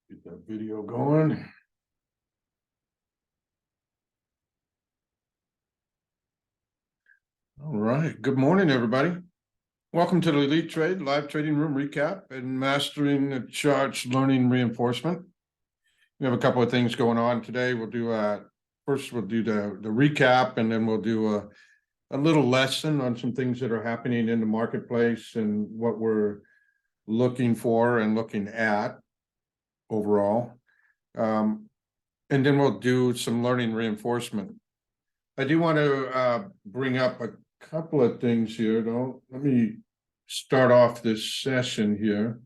Get that video going. All right. Good morning, everybody. Welcome to the Elite Trade Live Trading Room Recap and Mastering the Charts Learning Reinforcement. We have a couple of things going on today. We'll do first we'll do the recap, and then we'll do a little lesson on some things that are happening in the marketplace and what we're looking for and looking at overall. And then we'll do some learning reinforcement. I do want to bring up a couple of things here, though. Let me start off this session here.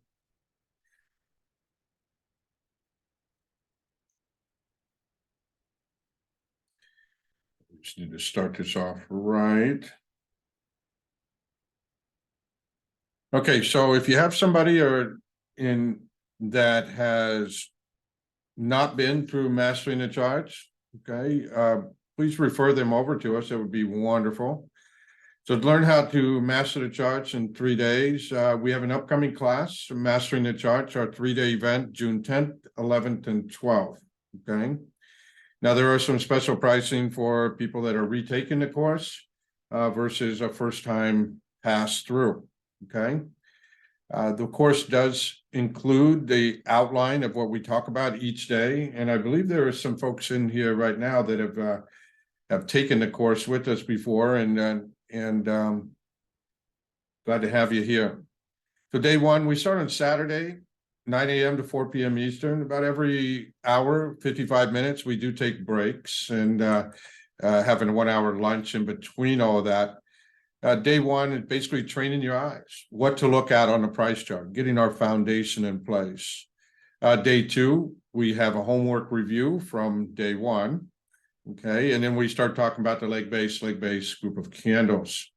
Just need to start this off right. Okay, so if you have somebody that has not been through Mastering the Charts, okay, please refer them over to us. That would be wonderful. So to learn how to master the charts in 3 days, we have an upcoming class, Mastering the Charts, our 3-day event, June 10th, 11th, and 12th, okay? Now, there are some special pricing for people that are retaking the course versus a first-time pass-through, okay? The course does include the outline of what we talk about each day, and I believe there are some folks in here right now that have taken the course with us before, and glad to have you here. So day one, we start on Saturday, 9 a.m. to 4 p.m. Eastern. About every hour, 55 minutes, we do take breaks and having a 1-hour lunch in between all of that. Day one is basically training your eyes, what to look at on the price chart, getting our foundation in place. Day two, we have a homework review from day one. Okay, and then we start talking about the leg base group of candles.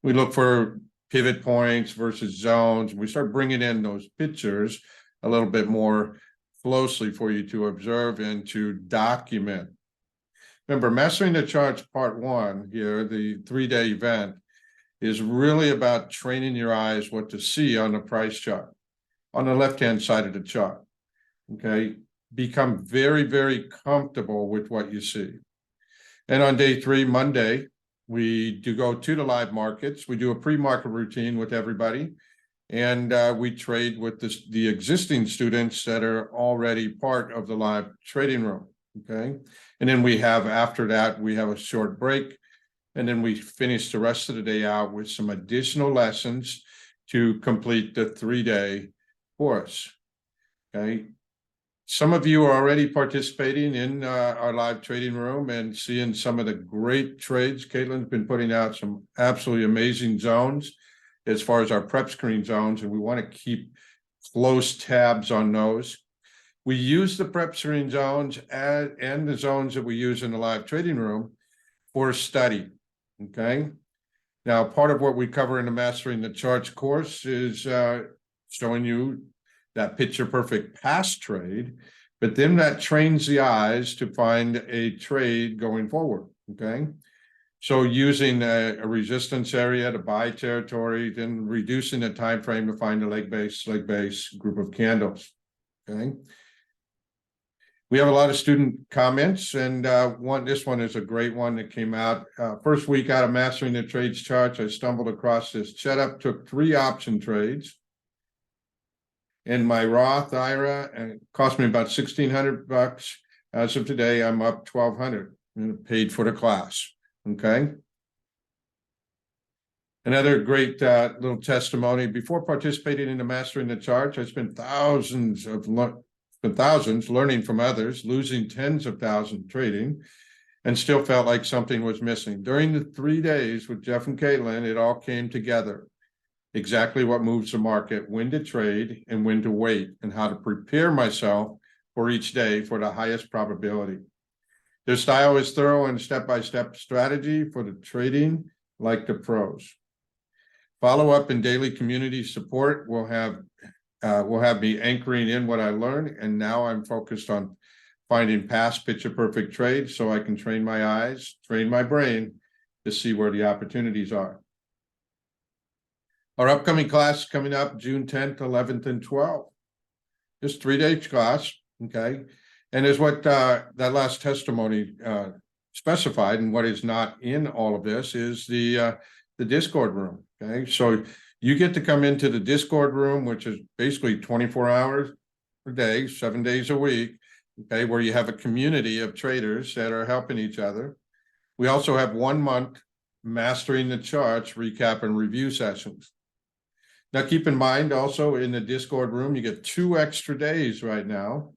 We look for pivot points versus zones. We start bringing in those pictures a little bit more closely for you to observe and to document. Remember, Mastering the Charts Part 1 here, the 3-day event, is really about training your eyes what to see on the price chart, on the left-hand side of the chart. Okay, become very, very comfortable with what you see. And on day 3, Monday, we do go to the live markets. We do a pre-market routine with everybody, and we trade with the existing students that are already part of the live trading room, okay? And then after that, we have a short break, and then we finish the rest of the day out with some additional lessons to complete the 3-day course, okay? Some of you are already participating in our live trading room and seeing some of the great trades. Caitlin's been putting out some absolutely amazing zones as far as our prep screen zones, and we want to keep close tabs on those. We use the prep screen zones and the zones that we use in the live trading room for study, okay? Now, part of what we cover in the Mastering the Charts course is showing you that picture-perfect pass trade, but then that trains the eyes to find a trade going forward, okay? So using a resistance area to buy territory, then reducing the time frame to find a leg base group of candles, okay? We have a lot of student comments, and this one is a great one that came out. First week out of Mastering the Trades charts, I stumbled across this setup, took 3 option trades in my Roth IRA, and it cost me about $1,600. As of today, I'm up $1,200 and paid for the class, okay? Another great little testimony. Before participating in the Mastering the Charts, I spent thousands learning from others, losing tens of thousands trading, and still felt like something was missing. During the 3 days with Jeff and Caitlin, it all came together. Exactly what moves the market, when to trade and when to wait, and how to prepare myself for each day for the highest probability. Their style is thorough and step-by-step strategy for the trading like the pros. Follow-up and daily community support will have me anchoring in what I learned, and now I'm focused on finding past picture-perfect trades so I can train my eyes, train my brain to see where the opportunities are. Our upcoming class coming up June 10th, 11th, and 12th. This 3-day class, Okay. And as what that last testimony specified, and what is not in all of this is the Discord room. Okay. So you get to come into the Discord room, which is basically 24 hours a day, 7 days a week. Okay, where you have a community of traders that are helping each other. We also have 1 month mastering the charts, recap and review sessions. Now, keep in mind also in the Discord room, you get 2 extra days right now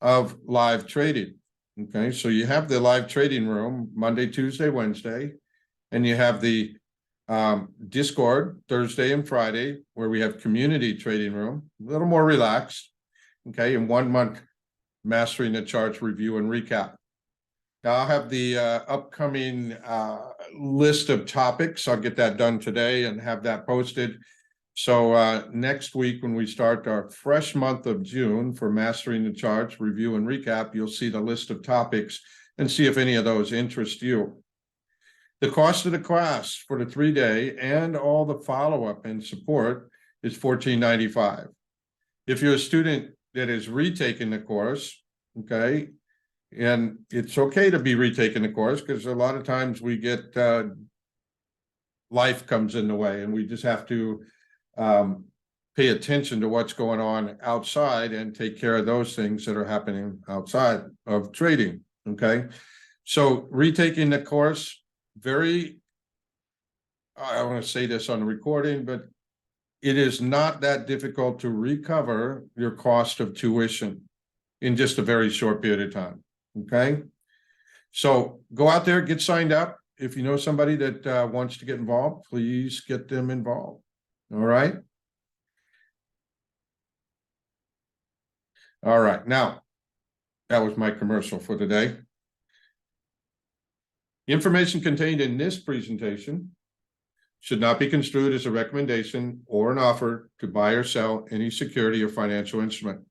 of live trading. Okay, so you have the live trading room Monday, Tuesday, Wednesday, and you have the Discord Thursday and Friday, where we have community trading room, a little more relaxed. Okay, in 1 month mastering the charts, review and recap. Now I'll have the upcoming list of topics. I'll get that done today and have that posted. So next week, when we start our fresh month of June for mastering the charts, review and recap, you'll see the list of topics and see if any of those interest you. The cost of the class for the 3-day and all the follow-up and support is $14.95. If you're a student that is retaking the course, okay, and it's okay to be retaking the course because a lot of times we get life comes in the way and we just have to pay attention to what's going on outside and take care of those things that are happening outside of trading. Okay, so retaking the course, I want to say this on the recording, but it is not that difficult to recover your cost of tuition in just a very short period of time. Okay, so go out there, get signed up. If you know somebody that wants to get involved, please get them involved. All right. All right. Now, that was my commercial for today. The information contained in this presentation should not be construed as a recommendation or an offer to buy or sell any security or financial instrument.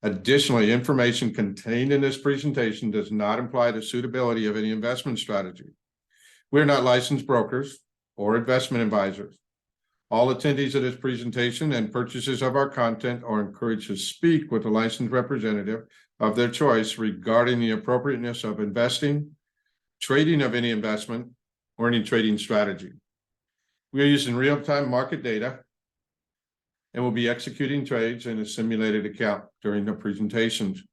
Additionally, information contained in this presentation does not imply the suitability of any investment strategy. We're not licensed brokers or investment advisors. All attendees of this presentation and purchasers of our content are encouraged to speak with a licensed representative of their choice regarding the appropriateness of investing, trading of any investment, or any trading strategy. We are using real-time market data and will be executing trades in a simulated account during the presentations.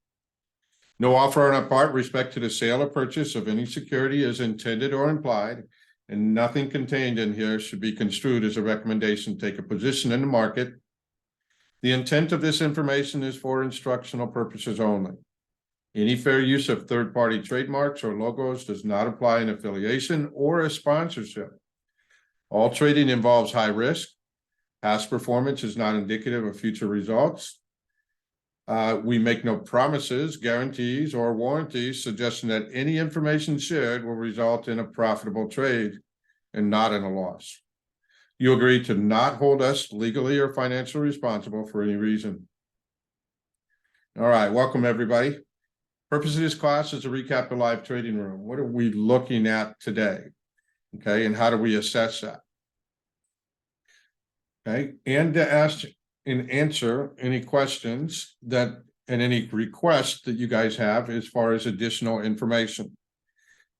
No offer on our part with respect to the sale or purchase of any security is intended or implied, and nothing contained in here should be construed as a recommendation to take a position in the market. The intent of this information is for instructional purposes only. Any fair use of third-party trademarks or logos does not imply an affiliation or a sponsorship. All trading involves high risk. Past performance is not indicative of future results. We make no promises, guarantees, or warranties suggesting that any information shared will result in a profitable trade and not in a loss. You agree to not hold us legally or financially responsible for any reason. All right, welcome everybody. Purpose of this class is to recap the live trading room. What are we looking at today? Okay, and how do we assess that? Okay, and to ask and answer any questions that and any requests that you guys have as far as additional information.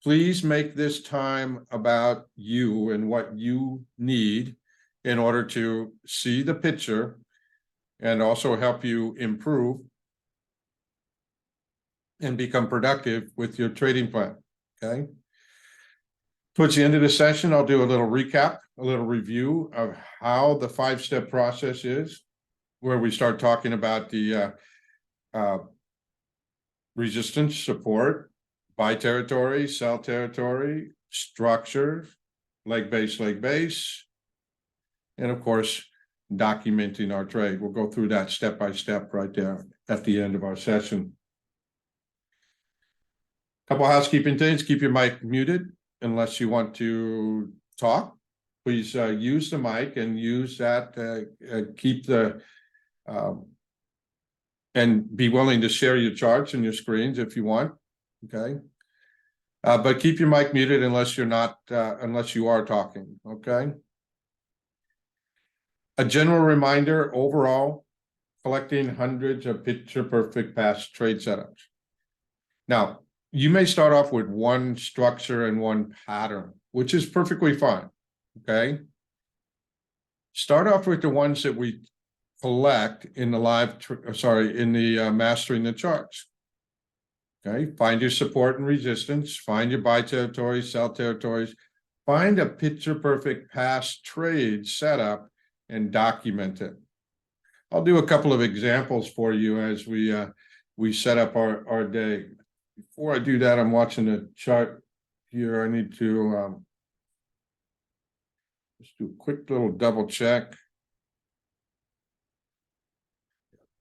Please make this time about you and what you need in order to see the picture and also help you improve and become productive with your trading plan. Okay. Towards the end of the session, I'll do a little recap, a little review of how the 5-step process is, where we start talking about the resistance, support, buy territory, sell territory, structure, leg base, and of course, documenting our trade. We'll go through that step by step right there at the end of our session. Couple housekeeping things. Keep your mic muted unless you want to talk. Please use the mic and use that. Keep the and be willing to share your charts and your screens if you want. Okay, but keep your mic muted unless you're not unless you are talking. Okay. A general reminder: overall, collecting hundreds of picture perfect past trade setups. Now, you may start off with one structure and one pattern, which is perfectly fine. Okay. Start off with the ones that we collect in the in the mastering the charts. Okay, find your support and resistance, find your buy territories, sell territories, find a picture perfect past trade setup and document it. I'll do a couple of examples for you as we set up our day. Before I do that, I'm watching the chart here. I need to just do a quick little double check.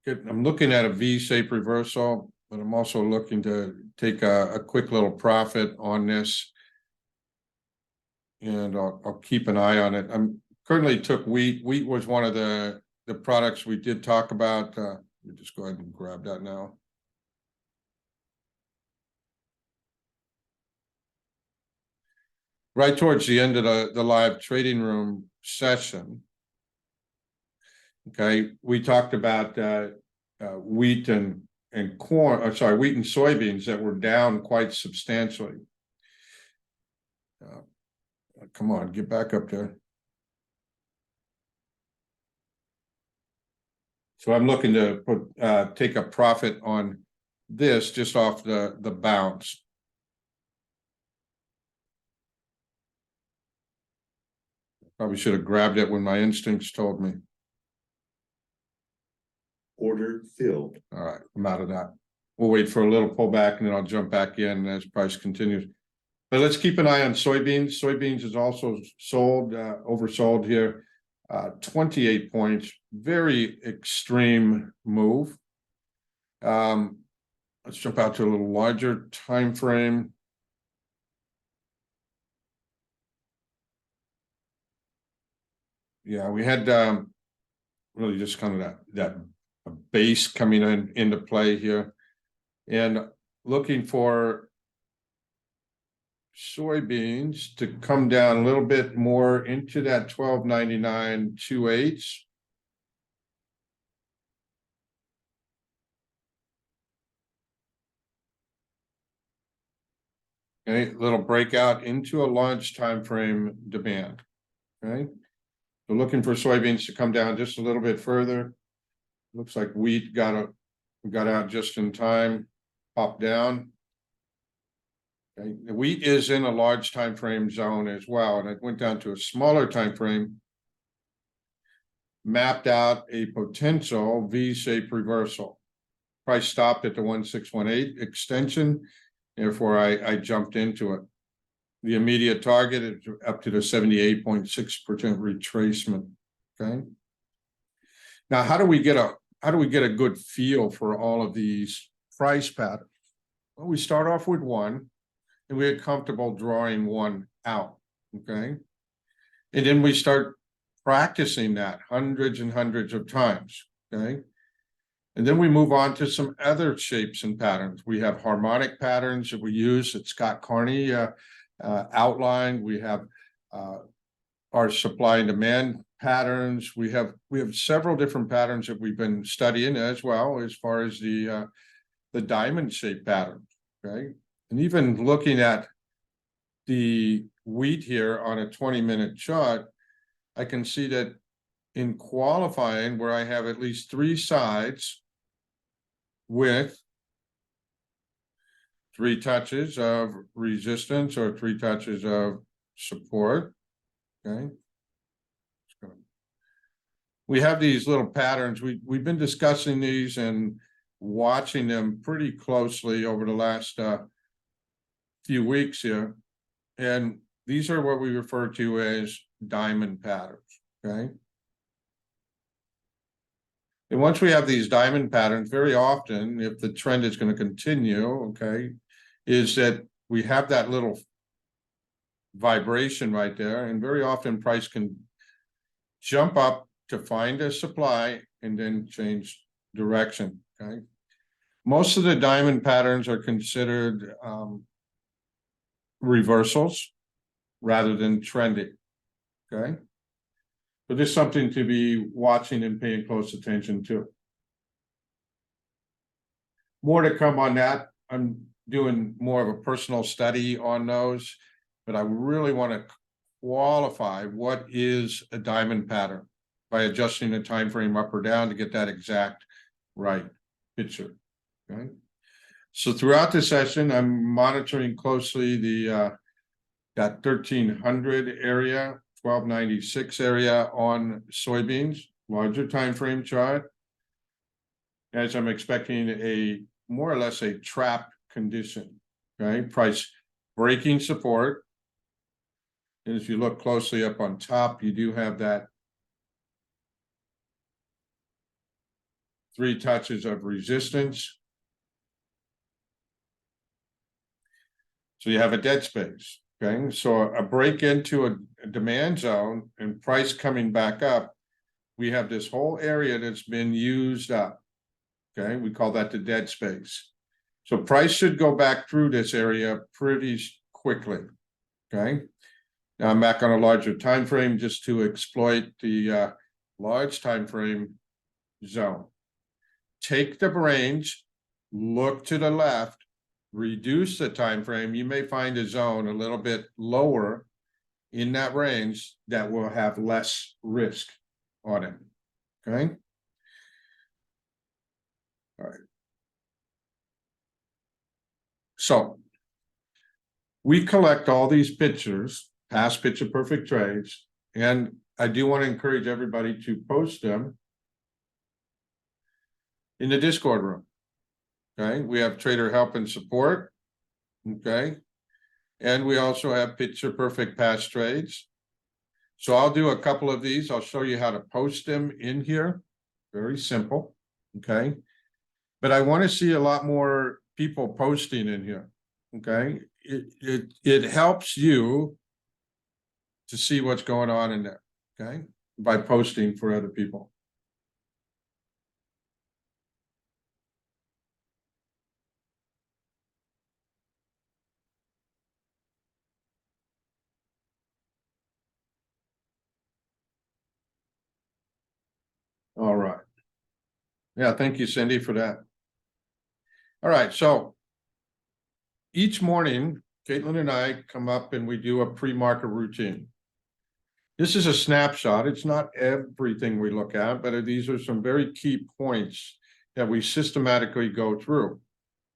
I'm looking at a V-shaped reversal, but I'm also looking to take a quick little profit on this. And I'll keep an eye on it. I'm currently took wheat. Wheat was one of the products we did talk about. Let me just go ahead and grab that now. Right towards the end of the live trading room session. Okay, we talked about wheat and corn, or sorry, wheat and soybeans that were down quite substantially. Come on, get back up there. So I'm looking to put take a profit on this just off the bounce. Probably should have grabbed it when my instincts told me. Order filled. All right, I'm out of that. We'll wait for a little pullback and then I'll jump back in as price continues. But let's keep an eye on soybeans. Soybeans is also sold, oversold here. 28 points, very extreme move. Let's jump out to a little larger time frame. Yeah, we had really just kind of that base coming into play here, and looking for soybeans to come down a little bit more into that 12.99 2/8. Okay, little breakout into a large time frame demand. Okay, so looking for soybeans to come down just a little bit further. Looks like wheat got out just in time, popped down. Okay. The wheat is in a large time frame zone as well, and it went down to a smaller time frame, mapped out a potential V-shaped reversal. Price stopped at the 1618 extension, therefore I jumped into it. The immediate target is up to the 78.6% retracement. Okay. Now, how do we get a good feel for all of these price patterns? Well, we start off with one, and we get comfortable drawing one out. Okay. And then we start practicing that hundreds and hundreds of times. Okay. And then we move on to some other shapes and patterns. We have harmonic patterns that we use that Scott Carney outlined. We have our supply and demand patterns. We have several different patterns that we've been studying as well, as far as the diamond shape pattern. Okay, and even looking at the wheat here on a 20-minute chart, I can see that in qualifying, where I have at least three sides with three touches of resistance or three touches of support. Okay. We have these little patterns. We've been discussing these and watching them pretty closely over the last few weeks here. And these are what we refer to as diamond patterns. Okay. And once we have these diamond patterns, very often, if the trend is going to continue, okay, is that we have that little vibration right there. And very often price can jump up to find a supply and then change direction. Okay. Most of the diamond patterns are considered reversals rather than trending. Okay. But there's something to be watching and paying close attention to. more to come on that. I'm doing more of a personal study on those, but I really want to qualify what is a diamond pattern by adjusting the time frame up or down to get that exact right picture. Okay. So throughout the session, I'm monitoring closely the that 1300 area, 1296 area on soybeans, larger time frame chart, as I'm expecting a more or less a trap condition. Okay, price breaking support. And if you look closely up on top, you do have that 3 touches of resistance. So you have a dead space. Okay, so a break into a demand zone and price coming back up. We have this whole area that's been used up. Okay, we call that the dead space. So price should go back through this area pretty quickly. Okay. Now I'm back on a larger time frame just to exploit the large time frame zone. Take the range, look to the left, reduce the time frame. You may find a zone a little bit lower in that range that will have less risk on it. Okay. All right. So we collect all these pictures, past picture perfect trades, and I do want to encourage everybody to post them in the Discord room. Okay, we have trader help and support. Okay, and we also have picture perfect past trades. So I'll do a couple of these. I'll show you how to post them in here. Very simple. Okay, but I want to see a lot more people posting in here. Okay, it helps you to see what's going on in there. Okay, by posting for other people. All right. Yeah, thank you, Cindy, for that. All right, so each morning, Caitlin and I come up and we do a pre-market routine. This is a snapshot. It's not everything we look at, but these are some very key points that we systematically go through.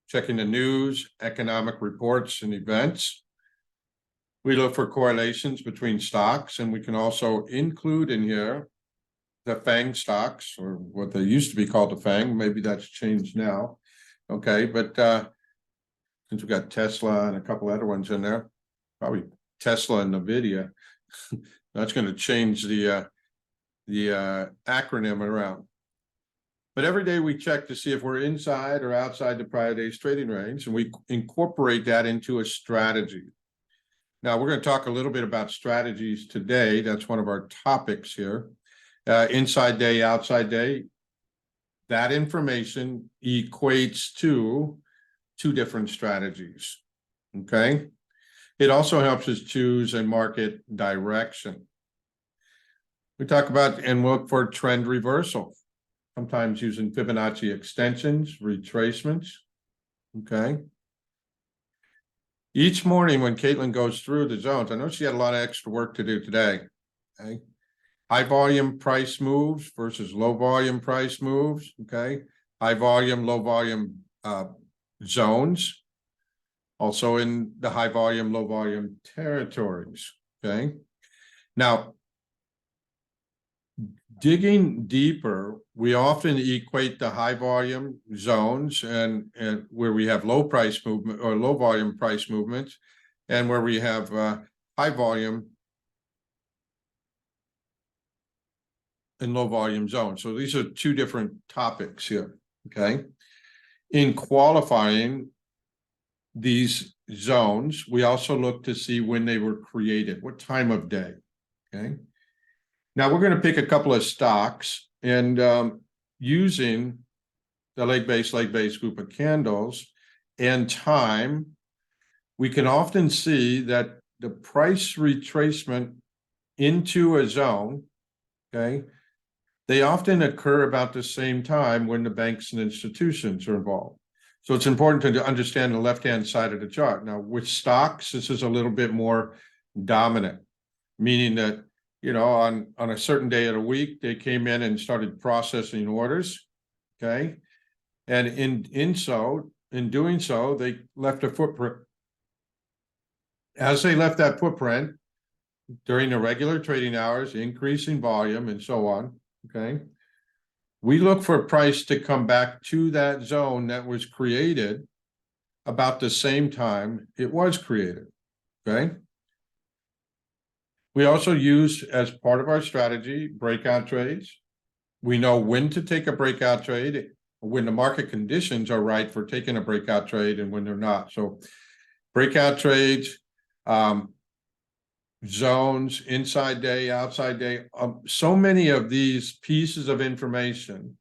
Checking the news, economic reports, and events. We look for correlations between stocks, and we can also include in here the FANG stocks, or what they used to be called the FANG. Maybe that's changed now. Okay, but since we got Tesla and a couple other ones in there, probably Tesla and NVIDIA, that's going to change the acronym around. But every day we check to see if we're inside or outside the prior day's trading range, and we incorporate that into a strategy. Now, we're going to talk a little bit about strategies today. That's one of our topics here. Inside day, outside day. That information equates to 2 different strategies. Okay. It also helps us choose a market direction. We talk about and look for trend reversal, sometimes using Fibonacci extensions, retracements. Okay. Each morning when Caitlin goes through the zones, I know she had a lot of extra work to do today. Okay. High volume price moves versus low volume price moves. Okay. High volume, low volume zones. Also in the high volume, low volume territories. Okay. Now, digging deeper, we often equate the high volume zones and where we have low price movement or low volume price movements, and where we have high volume and low volume zones. So these are 2 different topics here. Okay. In qualifying these zones, we also look to see when they were created, what time of day. Okay. Now we're going to pick a couple of stocks, and using the leg-based group of candles and time, we can often see that the price retracement into a zone, okay, they often occur about the same time when the banks and institutions are involved. So it's important to understand the left-hand side of the chart. Now, with stocks, this is a little bit more dominant, meaning that, on a certain day of the week, they came in and started processing orders. Okay. And in doing so, they left a footprint. As they left that footprint during the regular trading hours, increasing volume and so on. Okay. We look for price to come back to that zone that was created about the same time it was created. Okay. We also use, as part of our strategy, breakout trades. We know when to take a breakout trade, when the market conditions are right for taking a breakout trade and when they're not. So breakout trades, zones, inside day, outside day, so many of these pieces of information,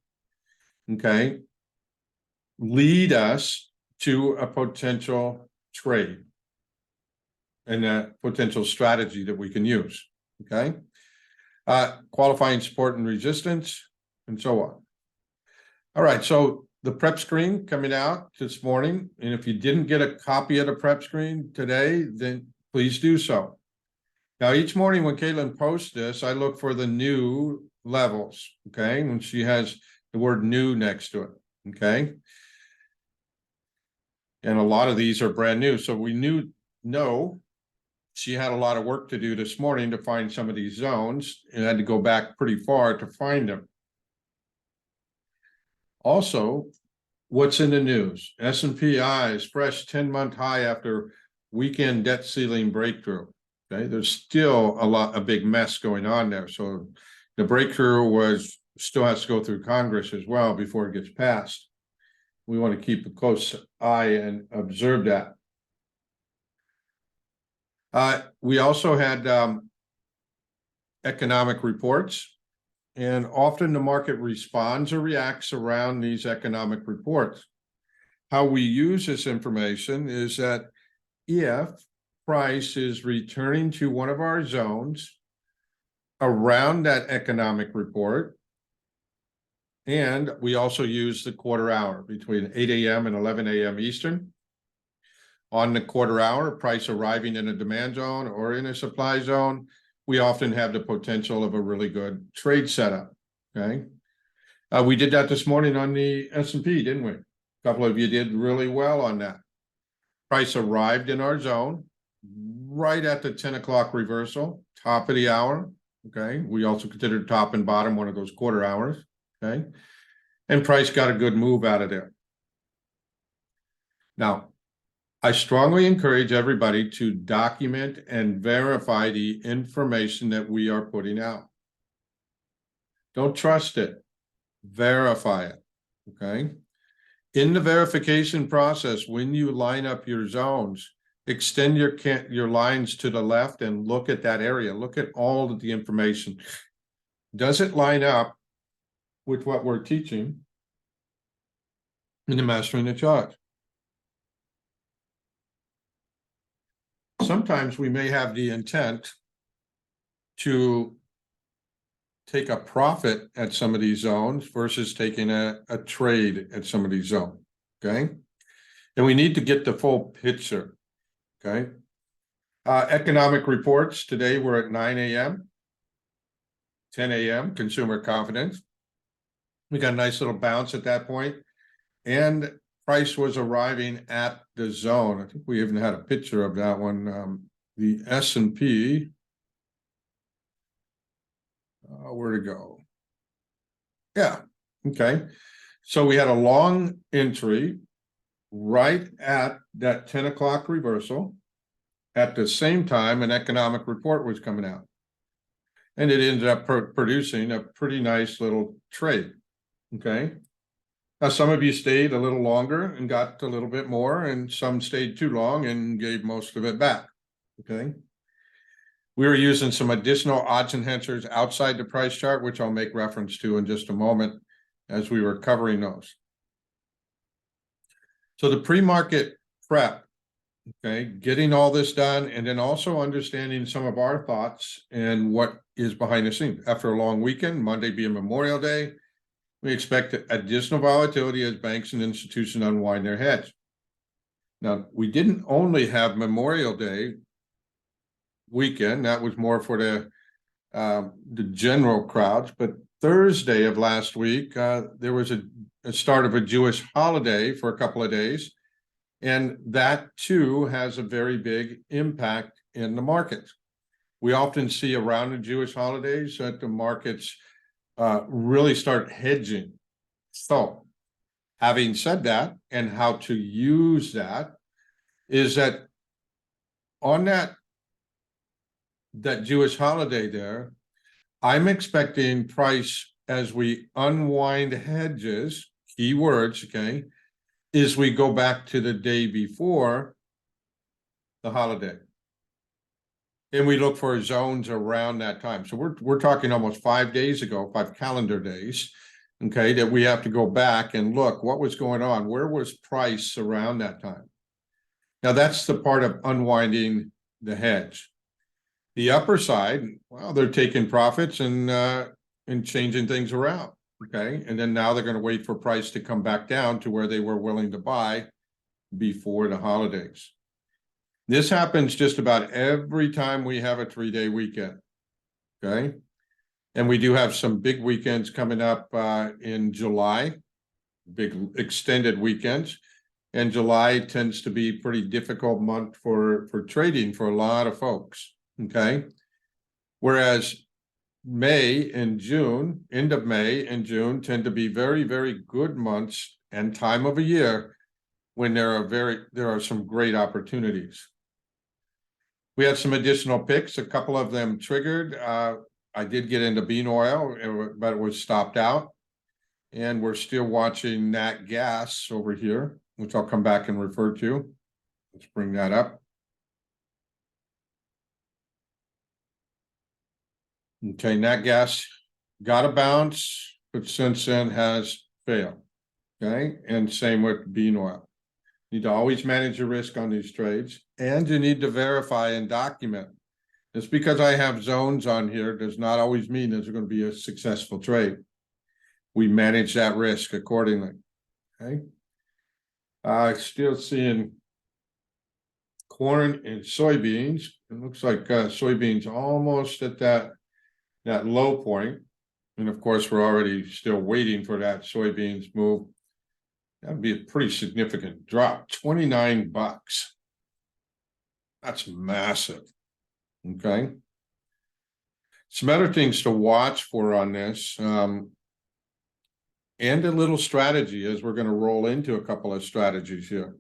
okay, lead us to a potential trade and a potential strategy that we can use. Okay. Qualifying support and resistance and so on. All right. So the prep screen coming out this morning. And if you didn't get a copy of the prep screen today, then please do so. Now, each morning when Caitlin posts this, I look for the new levels. Okay. And she has the word new next to it. Okay. And a lot of these are brand new. So we know she had a lot of work to do this morning to find some of these zones and had to go back pretty far to find them. Also, what's in the news? S&P eyes fresh 10-month high after weekend debt ceiling breakthrough. Okay, there's still a big mess going on there. So the breakthrough still has to go through Congress as well before it gets passed. We want to keep a close eye and observe that. We also had economic reports, and often the market responds or reacts around these economic reports. How we use this information is that if price is returning to one of our zones around that economic report, and we also use the quarter hour between 8 a.m. and 11 a.m. Eastern. On the quarter hour, price arriving in a demand zone or in a supply zone, we often have the potential of a really good trade setup. Okay. We did that this morning on the S&P, didn't we? A couple of you did really well on that. Price arrived in our zone right at the 10 o'clock reversal, top of the hour. Okay. We also considered top and bottom one of those quarter hours. Okay. And price got a good move out of there. Now, I strongly encourage everybody to document and verify the information that we are putting out. Don't trust it. Verify it. Okay. In the verification process, when you line up your zones, extend your lines to the left and look at that area. Look at all of the information. Does it line up with what we're teaching in the Mastering the Chart? Sometimes we may have the intent to take a profit at some of these zones versus taking a trade at some of these zones. Okay. And we need to get the full picture. Okay. Economic reports today were at 9 a.m., 10 a.m., consumer confidence. We got a nice little bounce at that point, and price was arriving at the zone. I think we even had a picture of that one. The S&P, where to go? Yeah, okay. So we had a long entry right at that 10 o'clock reversal. At the same time, an economic report was coming out. And it ended up producing a pretty nice little trade. Okay. Now, some of you stayed a little longer and got a little bit more, and some stayed too long and gave most of it back. Okay. We were using some additional odds enhancers outside the price chart, which I'll make reference to in just a moment as we were covering those. So the pre-market prep, okay, getting all this done, and then also understanding some of our thoughts and what is behind the scenes. After a long weekend, Monday being Memorial Day, We expect additional volatility as banks and institutions unwind their hedge. Now, we didn't only have Memorial Day weekend, that was more for the general crowds, but Thursday of last week, there was a start of a Jewish holiday for a couple of days. And that too has a very big impact in the markets. We often see around the Jewish holidays that the markets really start hedging. So having said that, and how to use that, is that on that Jewish holiday there, I'm expecting price as we unwind hedges, keywords, okay, is we go back to the day before the holiday. And we look for zones around that time. So we're talking almost 5 days ago, 5 calendar days, okay, that we have to go back and look what was going on. Where was price around that time? Now that's the part of unwinding the hedge. The upper side, well, they're taking profits and changing things around, okay? And then now they're going to wait for price to come back down to where they were willing to buy before the holidays. This happens just about every time we have a 3-day weekend, okay? And we do have some big weekends coming up in July, big extended weekends. And July tends to be a pretty difficult month for trading for a lot of folks, okay? Whereas May and June, end of May and June tend to be very, very good months and time of a year when there are some great opportunities. We had some additional picks, a couple of them triggered. I did get into bean oil, but it was stopped out. And we're still watching nat gas over here, which I'll come back and refer to. Let's bring that up. Okay, nat gas got a bounce, but since then has failed. Okay, and same with bean oil. You need to always manage your risk on these trades, and you need to verify and document. Just because I have zones on here does not always mean there's going to be a successful trade. We manage that risk accordingly. Okay. Still seeing corn and soybeans. It looks like soybeans almost at that low point. And of course, we're already still waiting for that soybeans move. That'd be a pretty significant drop, 29 bucks. That's massive. Okay. Some other things to watch for on this, and a little strategy as we're going to roll into a couple of strategies here.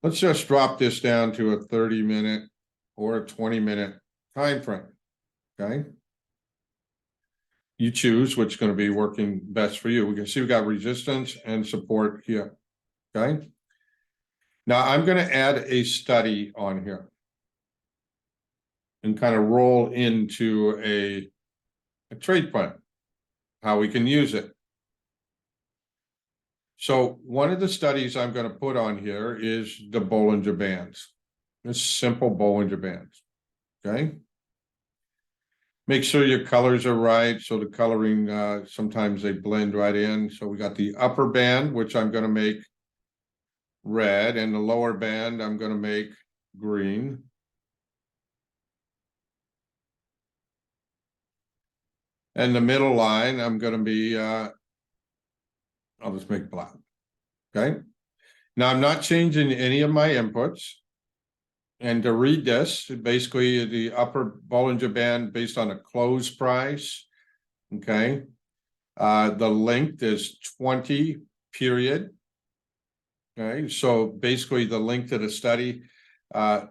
Let's just drop this down to a 30-minute or a 20-minute time frame. Okay. You choose which is going to be working best for you. We can see we got resistance and support here. Okay. Now I'm going to add a study on here and kind of roll into a trade plan, how we can use it. So one of the studies I'm going to put on here is the Bollinger Bands. It's simple Bollinger Bands. Okay. Make sure your colors are right. So the coloring, sometimes they blend right in. So we got the upper band, which I'm going to make red, and the lower band I'm going to make green. And the middle line I'm going to be, I'll just make black. Okay. Now I'm not changing any of my inputs. And to read this, basically the upper Bollinger Band based on a close price. Okay. The length is 20 period. Okay. So basically the length of the study, 20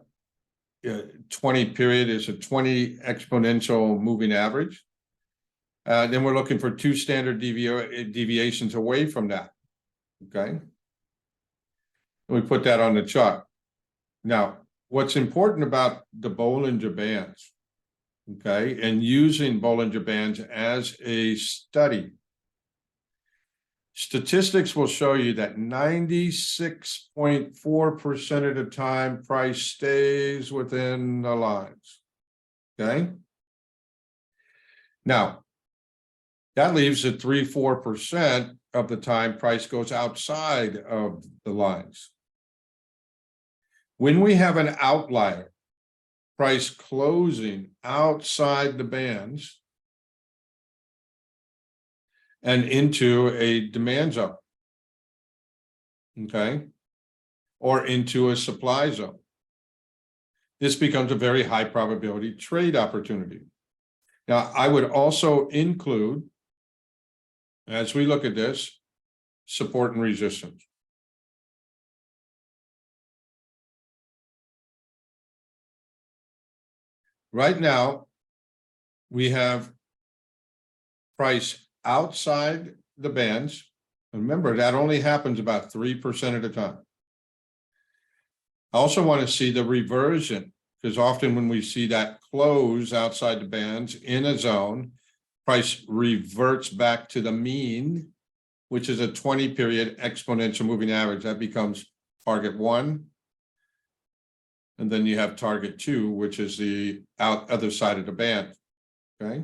period is a 20 exponential moving average. Then we're looking for 2 standard deviations away from that. Okay. We put that on the chart. Now, what's important about the Bollinger Bands, okay, and using Bollinger Bands as a study, statistics will show you that 96.4% of the time price stays within the lines. Okay. Now, That leaves it 3-4% of the time price goes outside of the lines. When we have an outlier, price closing outside the bands and into a demand zone, okay, or into a supply zone, this becomes a very high probability trade opportunity. Now, I would also include, as we look at this, support and resistance. Right now, we have price outside the bands. Remember, that only happens about 3% of the time. I also want to see the reversion, because often when we see that close outside the bands in a zone, price reverts back to the mean, which is a 20-period exponential moving average. That becomes target 1. And then you have target 2, which is the other side of the band, okay?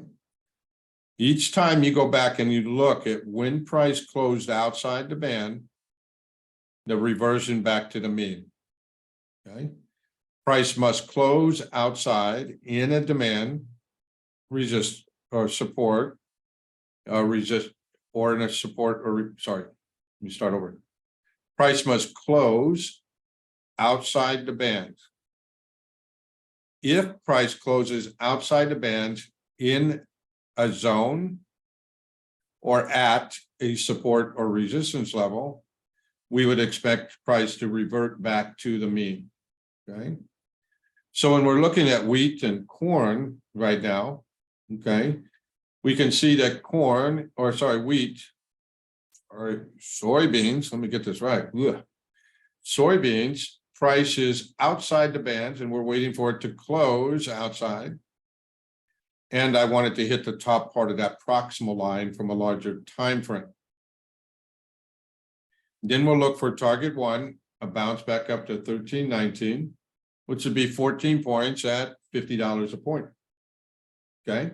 Each time you go back and you look at when price closed outside the band, the reversion back to the mean, okay? Price must close outside in a demand, resist or support, resist, or in a support or, sorry, let me start over. Price must close outside the bands. If price closes outside the bands in a zone or at a support or resistance level, we would expect price to revert back to the mean, okay? So when we're looking at wheat and corn right now, okay, we can see that corn, or sorry, wheat, or soybeans, let me get this right. Ugh. Soybeans price is outside the bands and we're waiting for it to close outside. And I wanted to hit the top part of that proximal line from a larger time frame. Then we'll look for target 1, a bounce back up to 13.19, which would be 14 points at $50 a point. Okay.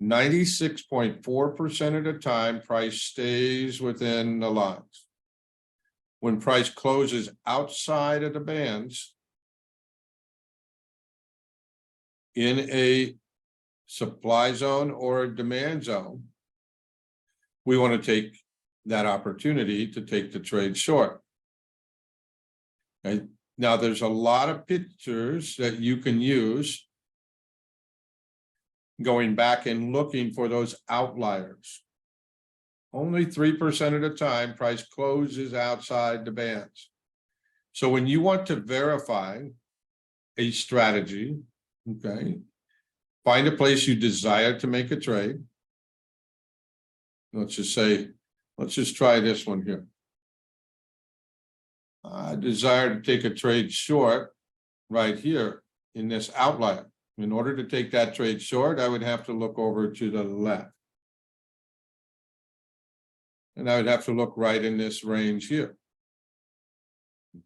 96.4% of the time, price stays within the lines. When price closes outside of the bands in a supply zone or a demand zone, we want to take that opportunity to take the trade short. Okay. Now, there's a lot of pictures that you can use going back and looking for those outliers. Only 3% of the time, price closes outside the bands. So when you want to verify a strategy, okay, find a place you desire to make a trade. Let's just say, let's just try this one here. I desire to take a trade short right here in this outlier. In order to take that trade short, I would have to look over to the left. And I would have to look right in this range here.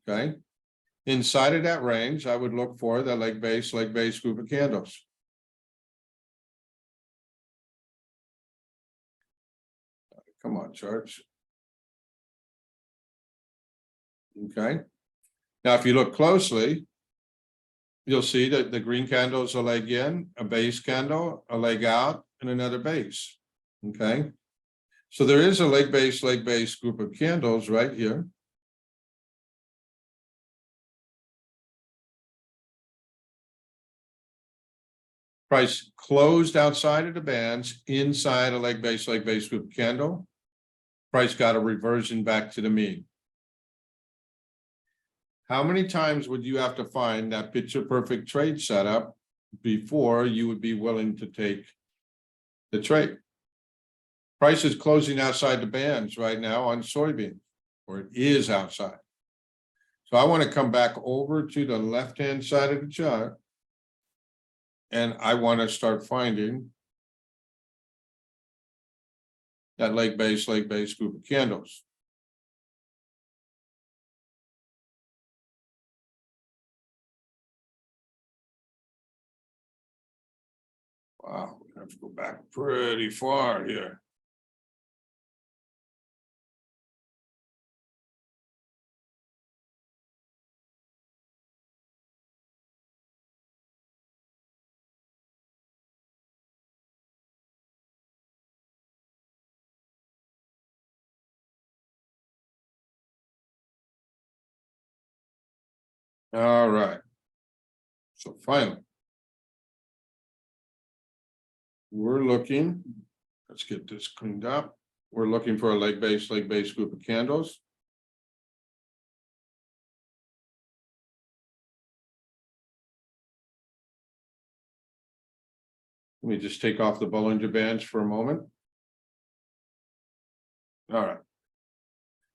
Okay. Inside of that range, I would look for the leg base group of candles. Come on, charts. Okay. Now, if you look closely, you'll see that the green candle is a leg in, a base candle, a leg out, and another base. Okay. So there is a leg base group of candles right here. Price closed outside of the bands, inside a leg base group candle. Price got a reversion back to the mean. How many times would you have to find that picture perfect trade setup before you would be willing to take the trade? Price is closing outside the bands right now on soybeans, or it is outside. So I want to come back over to the left-hand side of the chart. And I want to start finding that leg base group of candles. Wow, I have to go back pretty far here. All right. So finally. We're looking, let's get this cleaned up. We're looking for a leg-based group of candles. Let me just take off the Bollinger Bands for a moment. All right.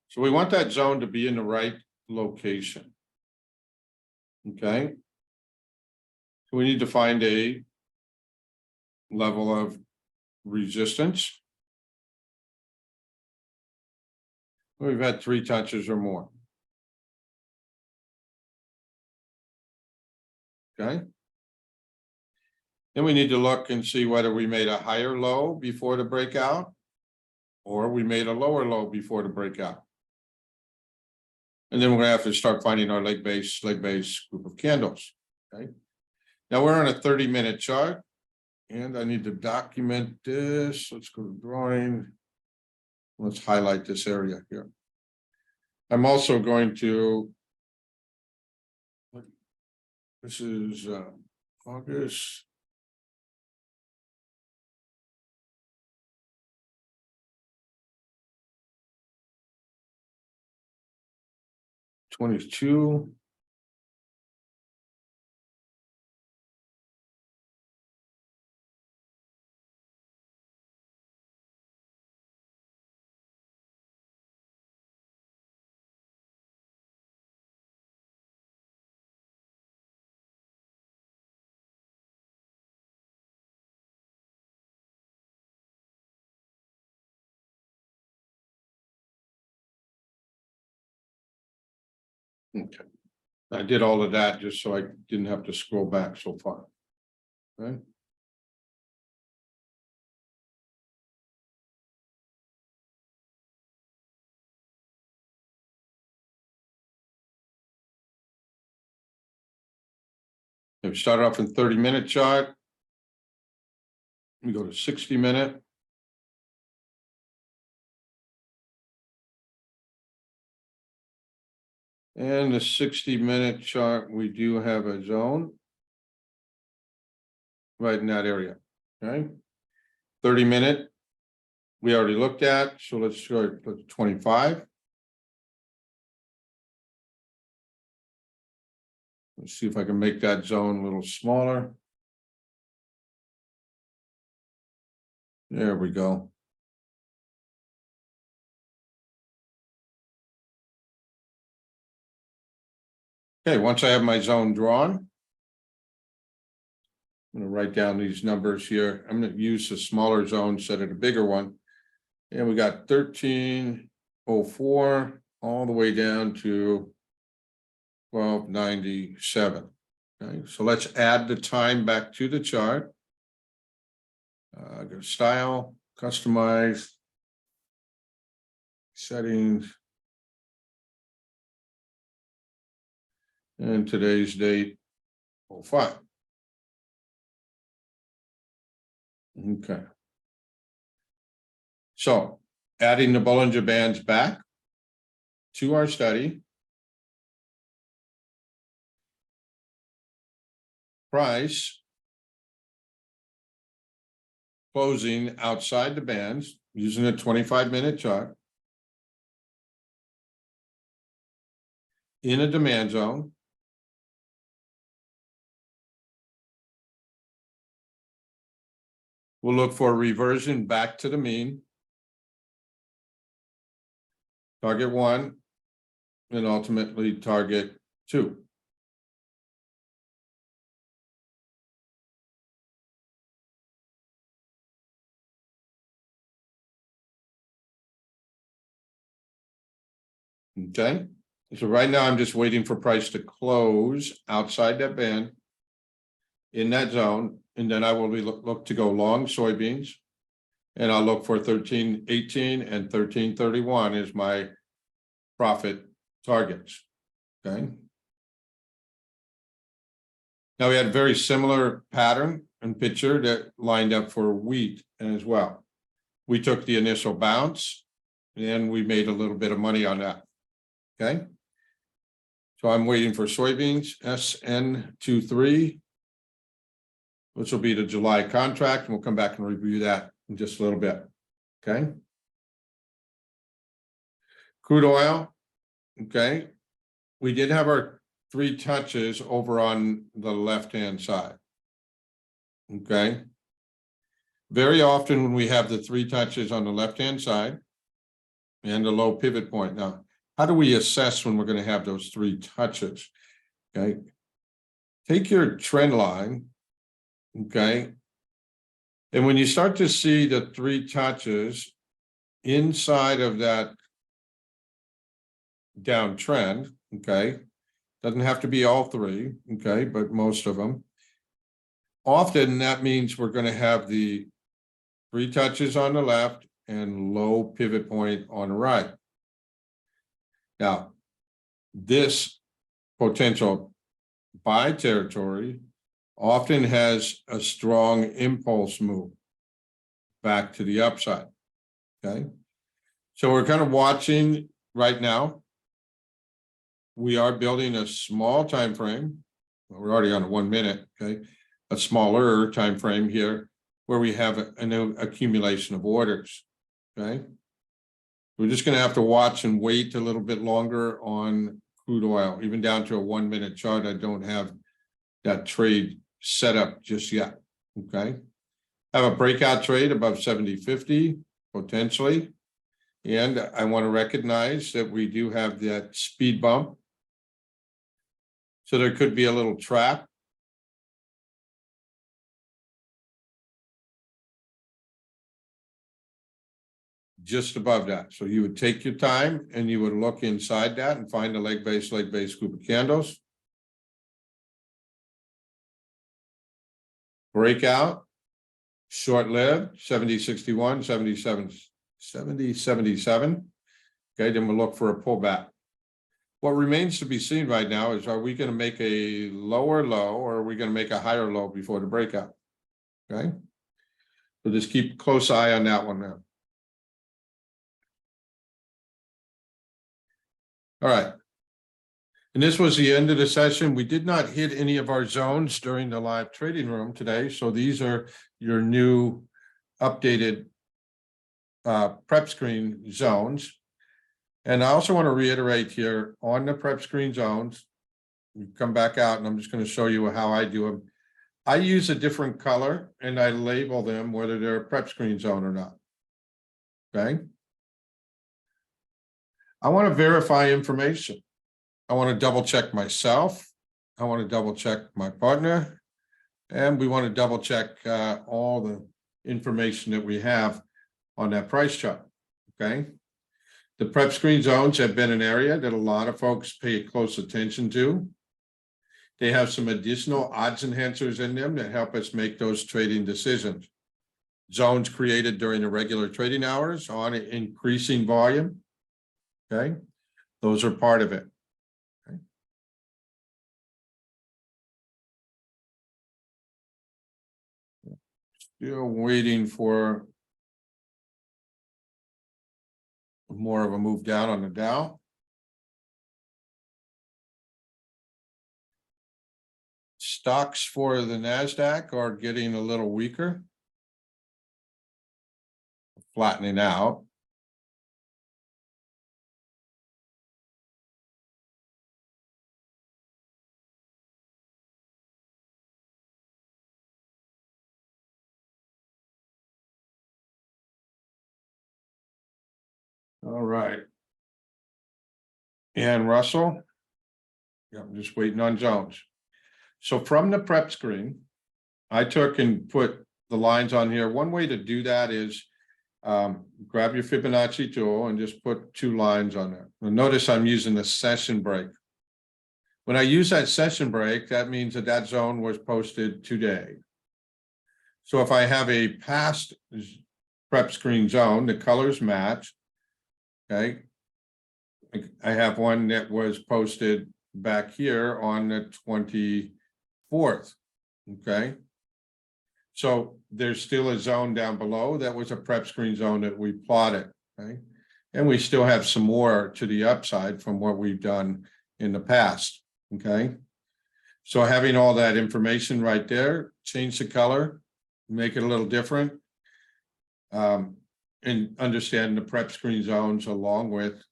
So we want that zone to be in the right location. Okay. So we need to find a level of resistance. We've had 3 touches or more. Okay. Then we need to look and see whether we made a higher low before the breakout, or we made a lower low before the breakout. And then we're gonna have to start finding our leg base group of candles. Okay. Now we're on a 30-minute chart, and I need to document this. Let's go to drawing. Let's highlight this area here. I'm also going to. This is August. '22. Okay. I did all of that just so I didn't have to scroll back so far. Right. If we start off in 30-minute chart, we go to 60-minute. And the 60-minute chart, we do have a zone right in that area. Okay. 30-minute, we already looked at, so let's go to 25. Let's see if I can make that zone a little smaller. There we go. Okay, once I have my zone drawn, I'm going to write down these numbers here. I'm going to use the smaller zone instead of the bigger one. And we got 1304 all the way down to 1297. Okay, so let's add the time back to the chart. Go to style, customize, settings, and today's date 05. Okay. So adding the Bollinger Bands back to our study. Price closing outside the bands using a 25-minute chart in a demand zone. We'll look for a reversion back to the mean. Target 1 and ultimately target 2. Okay, so right now I'm just waiting for price to close outside that band in that zone, and then I will be look to go long soybeans. And I'll look for 13.18 and 13.31 is my profit targets. Okay. Now we had a very similar pattern and picture that lined up for wheat as well. We took the initial bounce and we made a little bit of money on that. Okay. So I'm waiting for soybeans, SN23, which will be the July contract, and we'll come back and review that in just a little bit. Okay. Crude oil. Okay. We did have our 3 touches over on the left-hand side. Okay. Very often when we have the 3 touches on the left-hand side and the low pivot point. Now, how do we assess when we're going to have those 3 touches? Okay. Take your trend line. Okay. And when you start to see the 3 touches inside of that downtrend, okay, doesn't have to be all 3, okay, but most of them. Often that means we're going to have the 3 touches on the left and low pivot point on the right. Now, this potential buy territory often has a strong impulse move back to the upside. Okay. So we're kind of watching right now. We are building a small time frame. Well, we're already on a 1 minute, okay, a smaller time frame here where we have an accumulation of orders. Okay. We're just going to have to watch and wait a little bit longer on crude oil, even down to a 1 minute chart. I don't have that trade set up just yet. Okay. Have a breakout trade above 70.50 potentially. And I want to recognize that we do have that speed bump. So there could be a little trap. Just above that. So you would take your time and you would look inside that and find a leg base group of candles. Breakout, short-lived, 70.61, 77, 70.77. Okay, then we'll look for a pullback. What remains to be seen right now is, are we going to make a lower low or are we going to make a higher low before the breakout? Okay. So just keep a close eye on that one now. All right. And this was the end of the session. We did not hit any of our zones during the live trading room today. So these are your new updated prep screen zones. And I also want to reiterate here on the prep screen zones, you come back out and I'm just going to show you how I do them. I use a different color and I label them whether they're a prep screen zone or not. Okay. I want to verify information. I want to double check myself. I want to double check my partner. And we want to double check all the information that we have on that price chart. Okay. The prep screen zones have been an area that a lot of folks pay close attention to. They have some additional odds enhancers in them that help us make those trading decisions. Zones created during the regular trading hours on increasing volume. Okay. Those are part of it. Okay. Still waiting for more of a move down on the Dow. Stocks for the NASDAQ are getting a little weaker, flattening out. All right. And Russell. Yeah, I'm just waiting on Jones. So from the prep screen, I took and put the lines on here. One way to do that is grab your Fibonacci tool and just put 2 lines on there. Now notice I'm using the session break. When I use that session break, that means that that zone was posted today. So if I have a past prep screen zone, the colors match. Okay. I have one that was posted back here on the 24th. Okay. So there's still a zone down below that was a prep screen zone that we plotted. Okay. And we still have some more to the upside from what we've done in the past. Okay. So having all that information right there, change the color, make it a little different. And understand the prep screen zones along with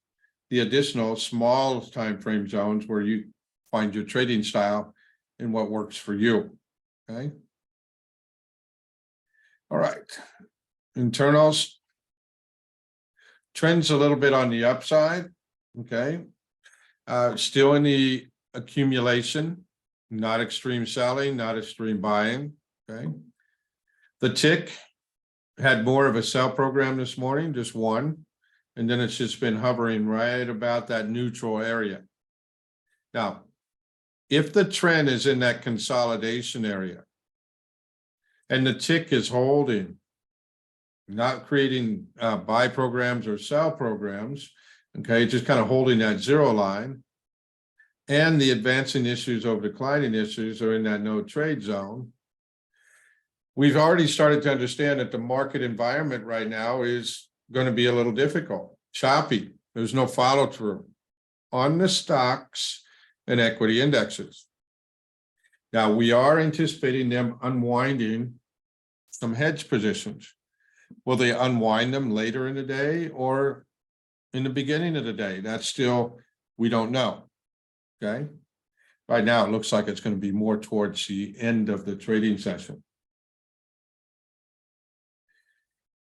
the additional small time frame zones where you find your trading style and what works for you. Okay. All right. Internals. Trends a little bit on the upside. Okay. Still in the accumulation, not extreme selling, not extreme buying. Okay. The tick had more of a sell program this morning, just one, and then it's just been hovering right about that neutral area. Now, if the trend is in that consolidation area and the tick is holding, not creating buy programs or sell programs, okay, just kind of holding that zero line, and the advancing issues over declining issues are in that no trade zone, we've already started to understand that the market environment right now is going to be a little difficult, choppy. There's no follow through on the stocks and equity indexes. Now, we are anticipating them unwinding some hedge positions. Will they unwind them later in the day or in the beginning of the day? That's still, we don't know. Okay. Right now, it looks like it's going to be more towards the end of the trading session.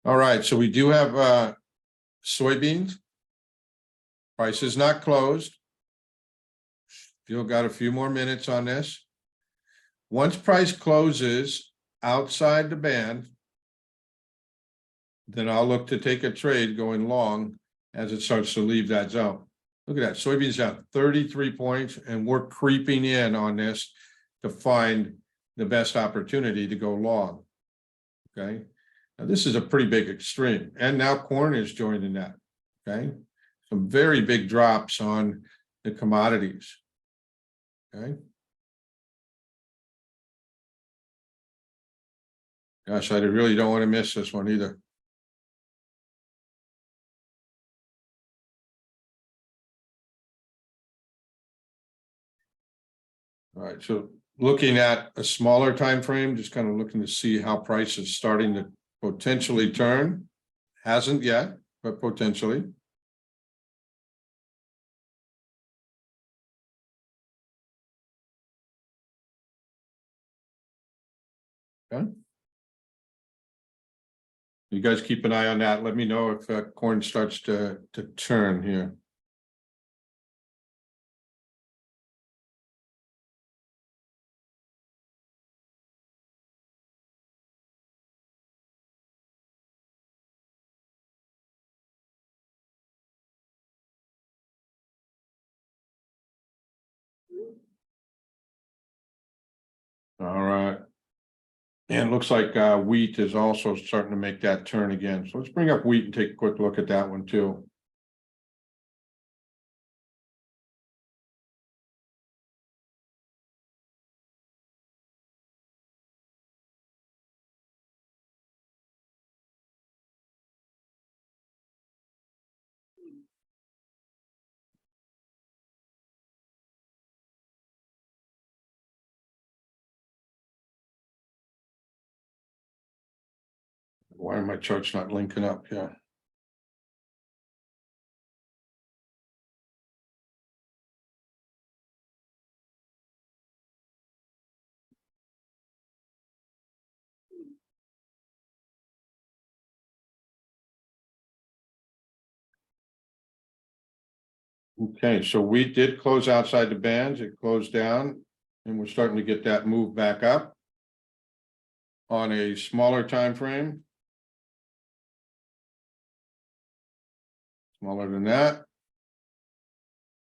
All right, so we do have soybeans. Price is not closed. Still got a few more minutes on this. Once price closes outside the band, then I'll look to take a trade going long as it starts to leave that zone. Look at that, soybeans down 33 points, and we're creeping in on this to find the best opportunity to go long. Okay. Now, this is a pretty big extreme, and now corn is joining that. Okay. Some very big drops on the commodities. Okay. Gosh, I really don't want to miss this one either. All right, so looking at a smaller time frame, just kind of looking to see how price is starting to potentially turn. Hasn't yet, but potentially. Okay. You guys keep an eye on that. Let me know if corn starts to turn here. All right. And it looks like wheat is also starting to make that turn again. So let's bring up wheat and take a quick look at that one too. Why are my charts not linking up here? Okay, so wheat did close outside the bands. It closed down, and we're starting to get that move back up on a smaller time frame. Smaller than that.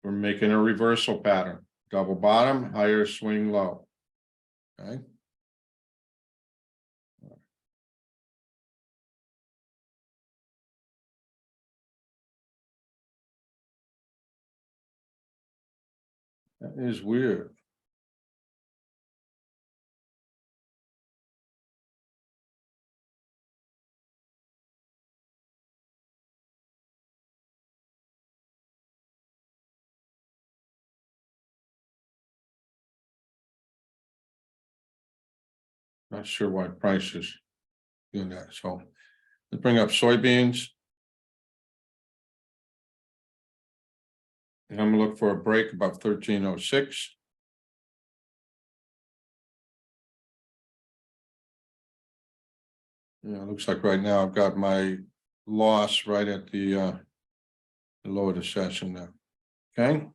We're making a reversal pattern. double bottom, higher swing low. Okay. That is weird. Not sure why price is doing that. So let's bring up soybeans. And I'm gonna look for a break above 1306. Yeah, it looks like right now I've got my loss right at the low of the session now. Okay.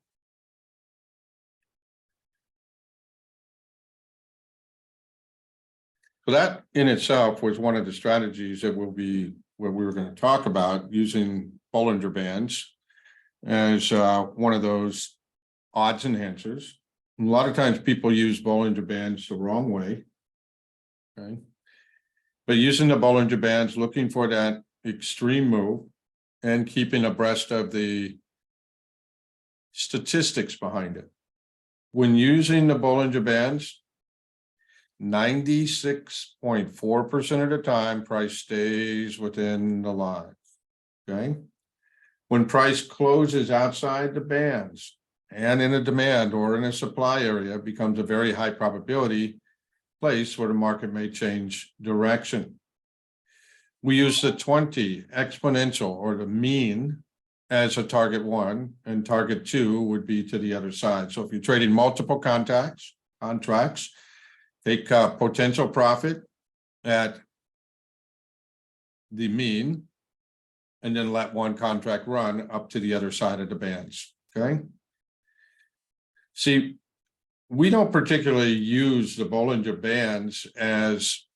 So that in itself was one of the strategies that will be what we were going to talk about, using Bollinger Bands as one of those odds enhancers. A lot of times people use Bollinger Bands the wrong way. Okay. But using the Bollinger Bands, looking for that extreme move and keeping abreast of the statistics behind it. When using the Bollinger Bands, 96.4% of the time, price stays within the line. Okay. When price closes outside the bands and in a demand or in a supply area, it becomes a very high probability place where the market may change direction. We use the 20 exponential or the mean as a target one, and target two would be to the other side. So if you're trading multiple contracts, take potential profit at the mean, and then let one contract run up to the other side of the bands. Okay. See, we don't particularly use the Bollinger Bands as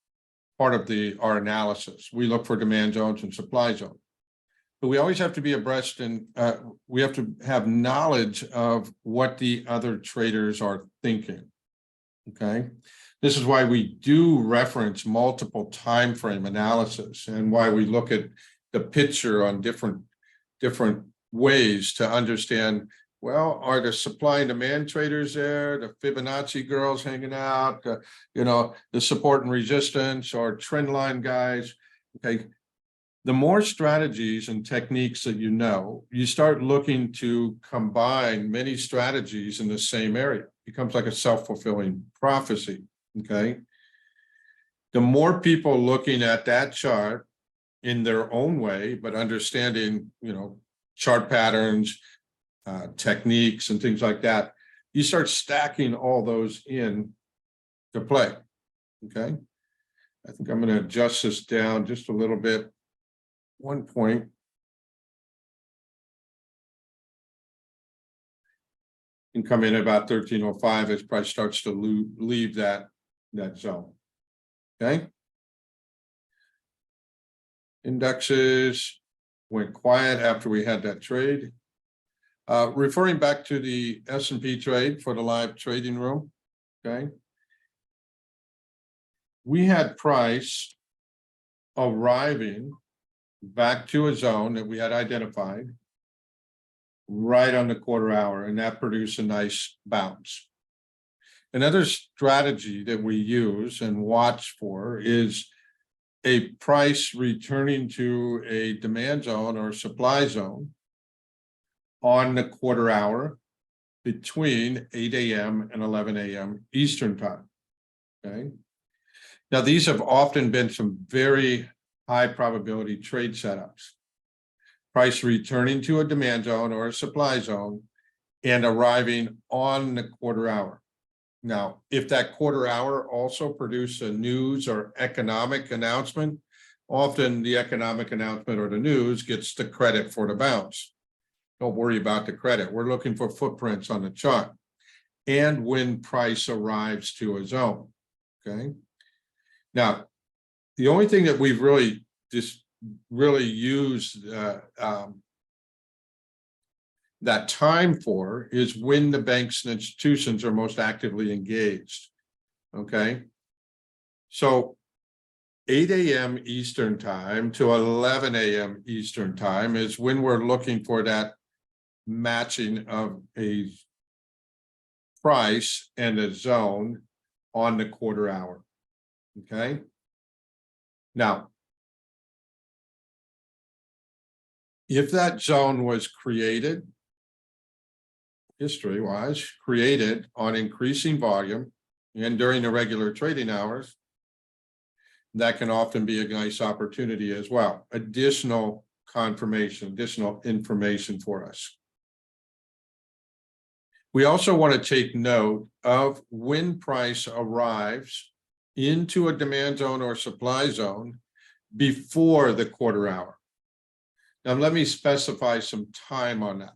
part of our analysis. We look for demand zones and supply zones. But we always have to be abreast, and we have to have knowledge of what the other traders are thinking. Okay. This is why we do reference multiple time frame analysis, and why we look at the picture on different ways to understand, well, are the supply and demand traders there, the Fibonacci girls hanging out, the support and resistance, or trend line guys. Okay. The more strategies and techniques that you start looking to combine many strategies in the same area. It becomes like a self-fulfilling prophecy. Okay. The more people looking at that chart in their own way, but understanding, chart patterns, techniques and things like that, you start stacking all those in to play. Okay. I think I'm going to adjust this down just a little bit. One point. And come in about 1305 as price starts to leave that zone. Okay. Indexes went quiet after we had that trade. Referring back to the S&P trade for the live trading room. Okay. We had price arriving back to a zone that we had identified right on the quarter hour, and that produced a nice bounce. Another strategy that we use and watch for is a price returning to a demand zone or supply zone on the quarter hour between 8 a.m. and 11 a.m. Eastern time. Okay. Now, these have often been some very high probability trade setups. Price returning to a demand zone or a supply zone and arriving on the quarter hour. Now, if that quarter hour also produced a news or economic announcement, often the economic announcement or the news gets the credit for the bounce. Don't worry about the credit. We're looking for footprints on the chart and when price arrives to a zone. Okay. Now, the only thing that we've really used that time for is when the banks and institutions are most actively engaged. Okay. So 8 a.m. Eastern time to 11 a.m. Eastern time is when we're looking for that matching of a price and a zone on the quarter hour. Okay. Now, if that zone was created, history-wise, created on increasing volume and during the regular trading hours, that can often be a nice opportunity as well. Additional confirmation, additional information for us. We also want to take note of when price arrives into a demand zone or supply zone before the quarter hour. Now, let me specify some time on that.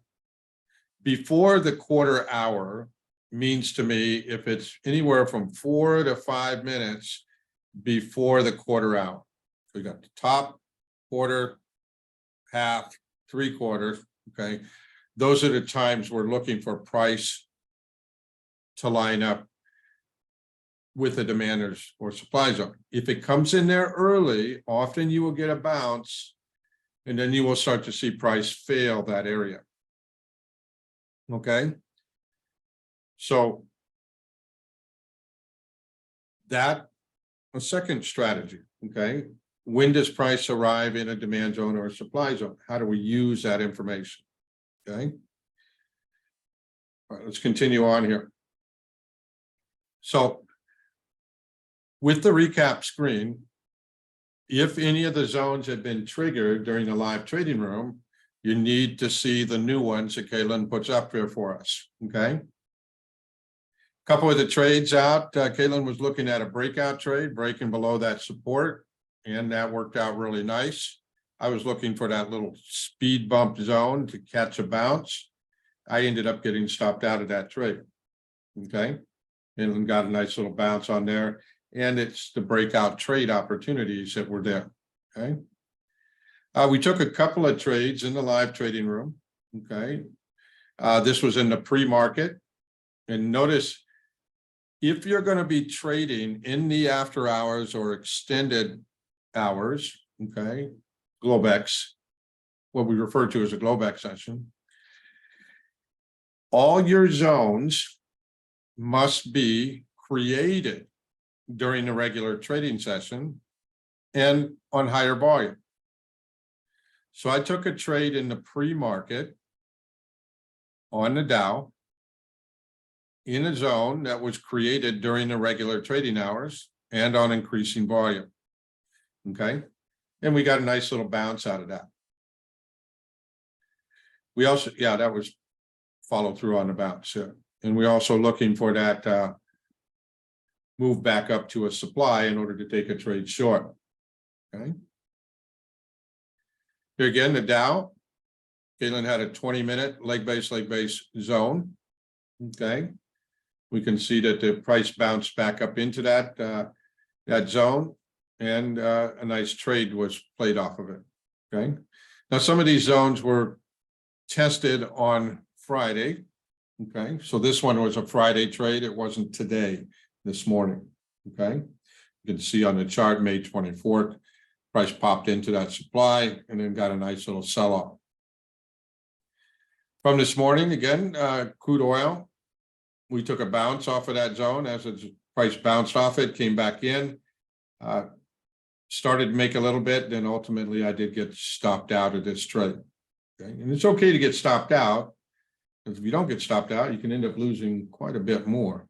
Before the quarter hour means to me if it's anywhere from 4 to 5 minutes before the quarter hour. So we got the top, quarter, half, 3/4. Okay. Those are the times we're looking for price to line up with the demand or supply zone. If it comes in there early, often you will get a bounce, and then you will start to see price fail that area. Okay. So that a second strategy. Okay. When does price arrive in a demand zone or a supply zone? How do we use that information? Okay. All right, let's continue on here. So with the recap screen, if any of the zones have been triggered during the live trading room, you need to see the new ones that Caitlin puts up here for us. Okay. Couple of the trades out, Caitlin was looking at a breakout trade, breaking below that support, and that worked out really nice. I was looking for that little speed bump zone to catch a bounce. I ended up getting stopped out of that trade. Okay. And got a nice little bounce on there. And it's the breakout trade opportunities that were there. Okay. We took a couple of trades in the live trading room. Okay. This was in the pre-market. And notice, if you're going to be trading in the after hours or extended hours, okay, Globex, what we refer to as a Globex session, all your zones must be created during the regular trading session and on higher volume. So I took a trade in the pre-market on the Dow in a zone that was created during the regular trading hours and on increasing volume. Okay. And we got a nice little bounce out of that. We also, yeah, that was follow through on the bounce. Yeah. And we're also looking for that move back up to a supply in order to take a trade short. Okay. Here again, the Dow, Caitlin had a 20-minute leg base zone. Okay. We can see that the price bounced back up into that zone, and a nice trade was played off of it. Okay. Now, some of these zones were tested on Friday. Okay. So this one was a Friday trade. It wasn't today, this morning. Okay. You can see on the chart, May 24th, price popped into that supply and then got a nice little sell-off. From this morning, again, crude oil, we took a bounce off of that zone. As its price bounced off it, came back in, started to make a little bit, then ultimately I did get stopped out of this trade. Okay. And it's okay to get stopped out, because if you don't get stopped out, you can end up losing quite a bit more.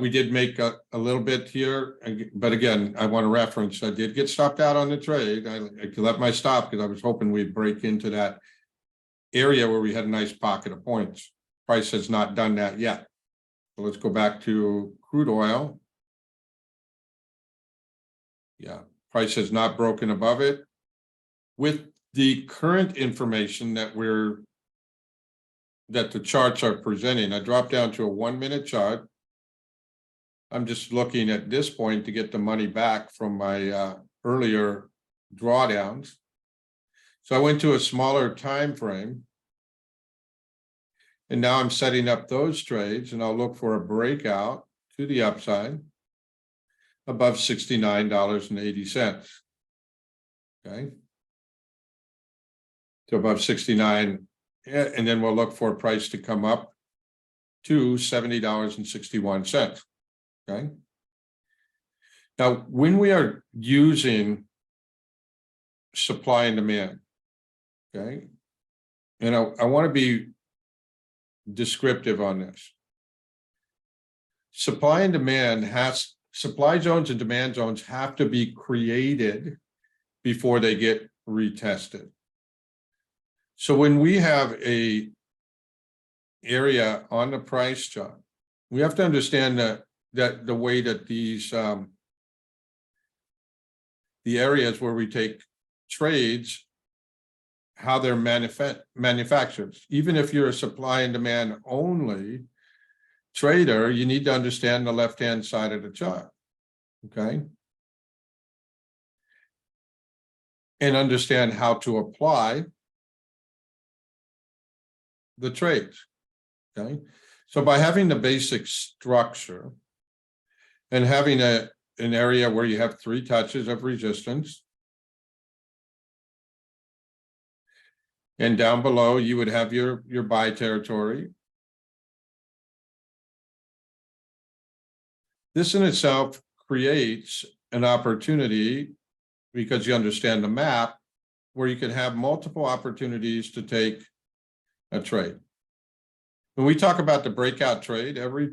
We did make a little bit here, but again, I want to reference, I did get stopped out on the trade. I left my stop because I was hoping we'd break into that area where we had a nice pocket of points. Price has not done that yet. So let's go back to crude oil. Yeah, price has not broken above it. With the current information that the charts are presenting, I dropped down to a 1-minute chart. I'm just looking at this point to get the money back from my earlier drawdowns. So I went to a smaller time frame. And now I'm setting up those trades, and I'll look for a breakout to the upside above $69.80. Okay. To above 69, and then we'll look for a price to come up to $70.61. Okay. Now, when we are using supply and demand, okay, and I want to be descriptive on this. Supply zones and demand zones have to be created before they get retested. So when we have a area on the price chart, we have to understand that the way that these the areas where we take trades, how they're manufactured. Even if you're a supply and demand only trader, you need to understand the left-hand side of the chart, okay? And understand how to apply the trades, okay? So by having the basic structure and having an area where you have 3 touches of resistance, and down below, you would have your buy territory. This in itself creates an opportunity, because you understand the map, where you can have multiple opportunities to take a trade. When we talk about the breakout trade, every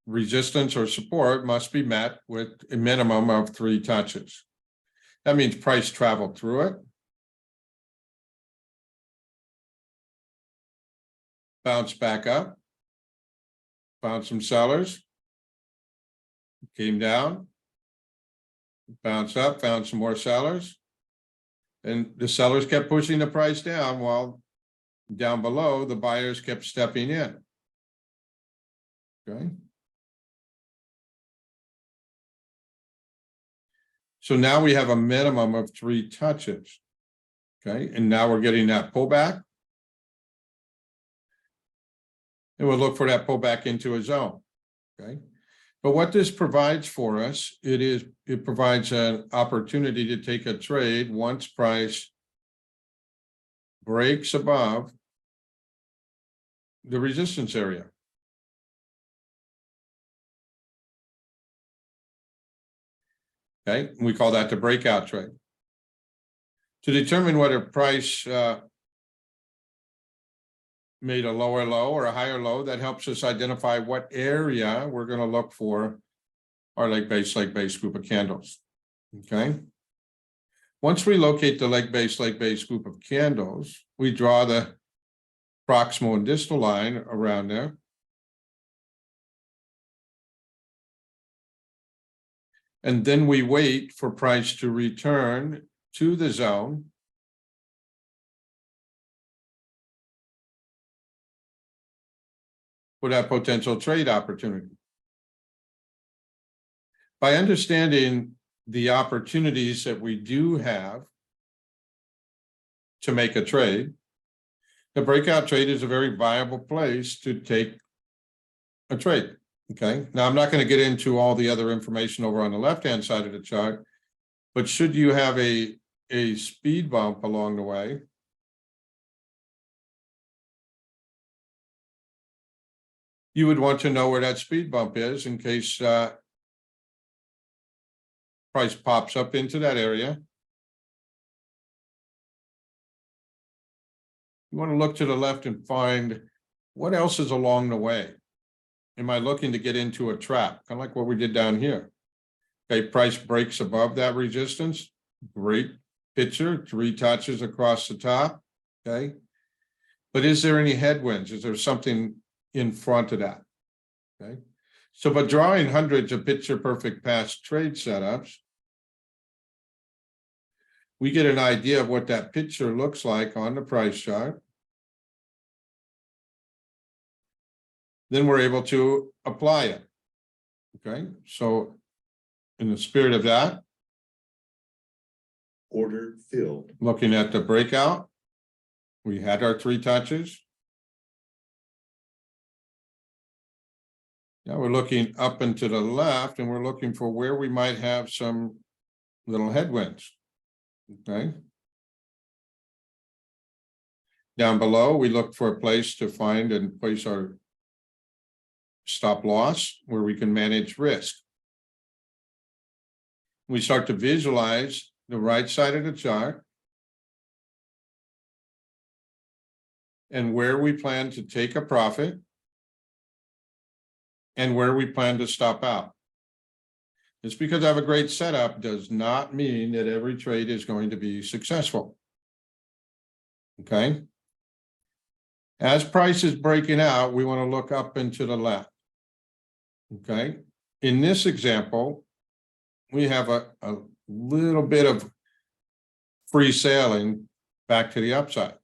resistance or support must be met with a minimum of 3 touches. That means price traveled through it, bounce back up, found some sellers, came down, bounced up, found some more sellers, and the sellers kept pushing the price down while down below the buyers kept stepping in. Okay. So now we have a minimum of 3 touches. Okay, and now we're getting that pullback. And we'll look for that pullback into a zone. Okay. But what this provides for us, it provides an opportunity to take a trade once price breaks above the resistance area. Okay, we call that the breakout trade. To determine whether price made a lower low or a higher low, that helps us identify what area we're going to look for our leg base group of candles. Okay. Once we locate the leg base group of candles, we draw the proximal and distal line around there. And then we wait for price to return to the zone for that potential trade opportunity. By understanding the opportunities that we do have to make a trade, the breakout trade is a very viable place to take a trade. Okay, now I'm not going to get into all the other information over on the left-hand side of the chart, but should you have a speed bump along the way, you would want to know where that speed bump is in case price pops up into that area. You want to look to the left and find what else is along the way. Am I looking to get into a trap? Kind of like what we did down here. Okay, price breaks above that resistance. Great picture, 3 touches across the top. Okay. But is there any headwinds? Is there something in front of that? Okay. So by drawing hundreds of picture perfect past trade setups, we get an idea of what that picture looks like on the price chart. Then we're able to apply it. Okay, so in the spirit of that, order filled, looking at the breakout, We had our 3 touches. Now we're looking up and to the left, and we're looking for where we might have some little headwinds. Okay. Down below, we look for a place to find and place our stop loss where we can manage risk. We start to visualize the right side of the chart and where we plan to take a profit and where we plan to stop out. Just because I have a great setup does not mean that every trade is going to be successful. Okay. As price is breaking out, we want to look up and to the left. Okay. In this example, we have a little bit of free sailing back to the upside.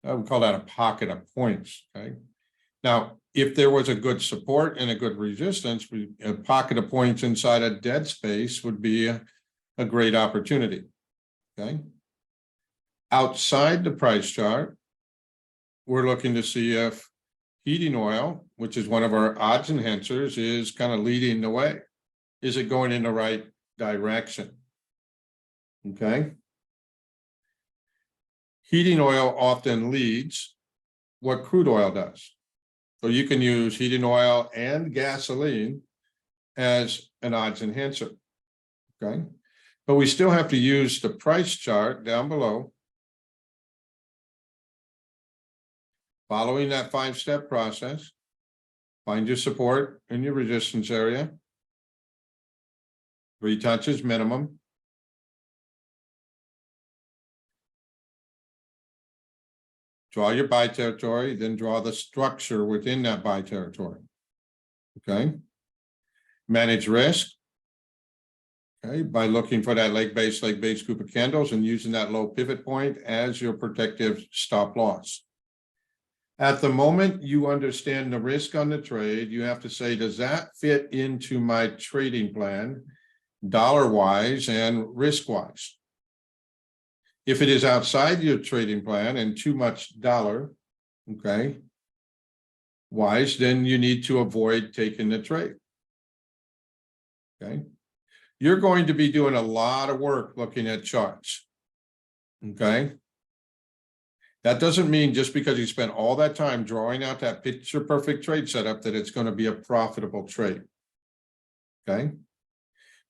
I would call that a pocket of points. Okay. Now, if there was a good support and a good resistance, a pocket of points inside a dead space would be a great opportunity. Okay. Outside the price chart, we're looking to see if heating oil, which is one of our odds enhancers, is kind of leading the way. Is it going in the right direction? Okay. Heating oil often leads what crude oil does. So you can use heating oil and gasoline as an odds enhancer. Okay. But we still have to use the price chart down below. Following that 5-step process, find your support in your resistance area. 3 touches minimum. Draw your buy territory, then draw the structure within that buy territory. Okay. Manage risk. Okay, by looking for that leg base group of candles and using that low pivot point as your protective stop loss. At the moment you understand the risk on the trade, you have to say, does that fit into my trading plan, dollar-wise and risk-wise? If it is outside your trading plan and too much dollar, okay, wise, then you need to avoid taking the trade. Okay. You're going to be doing a lot of work looking at charts. Okay. That doesn't mean just because you spent all that time drawing out that picture perfect trade setup that it's going to be a profitable trade. Okay.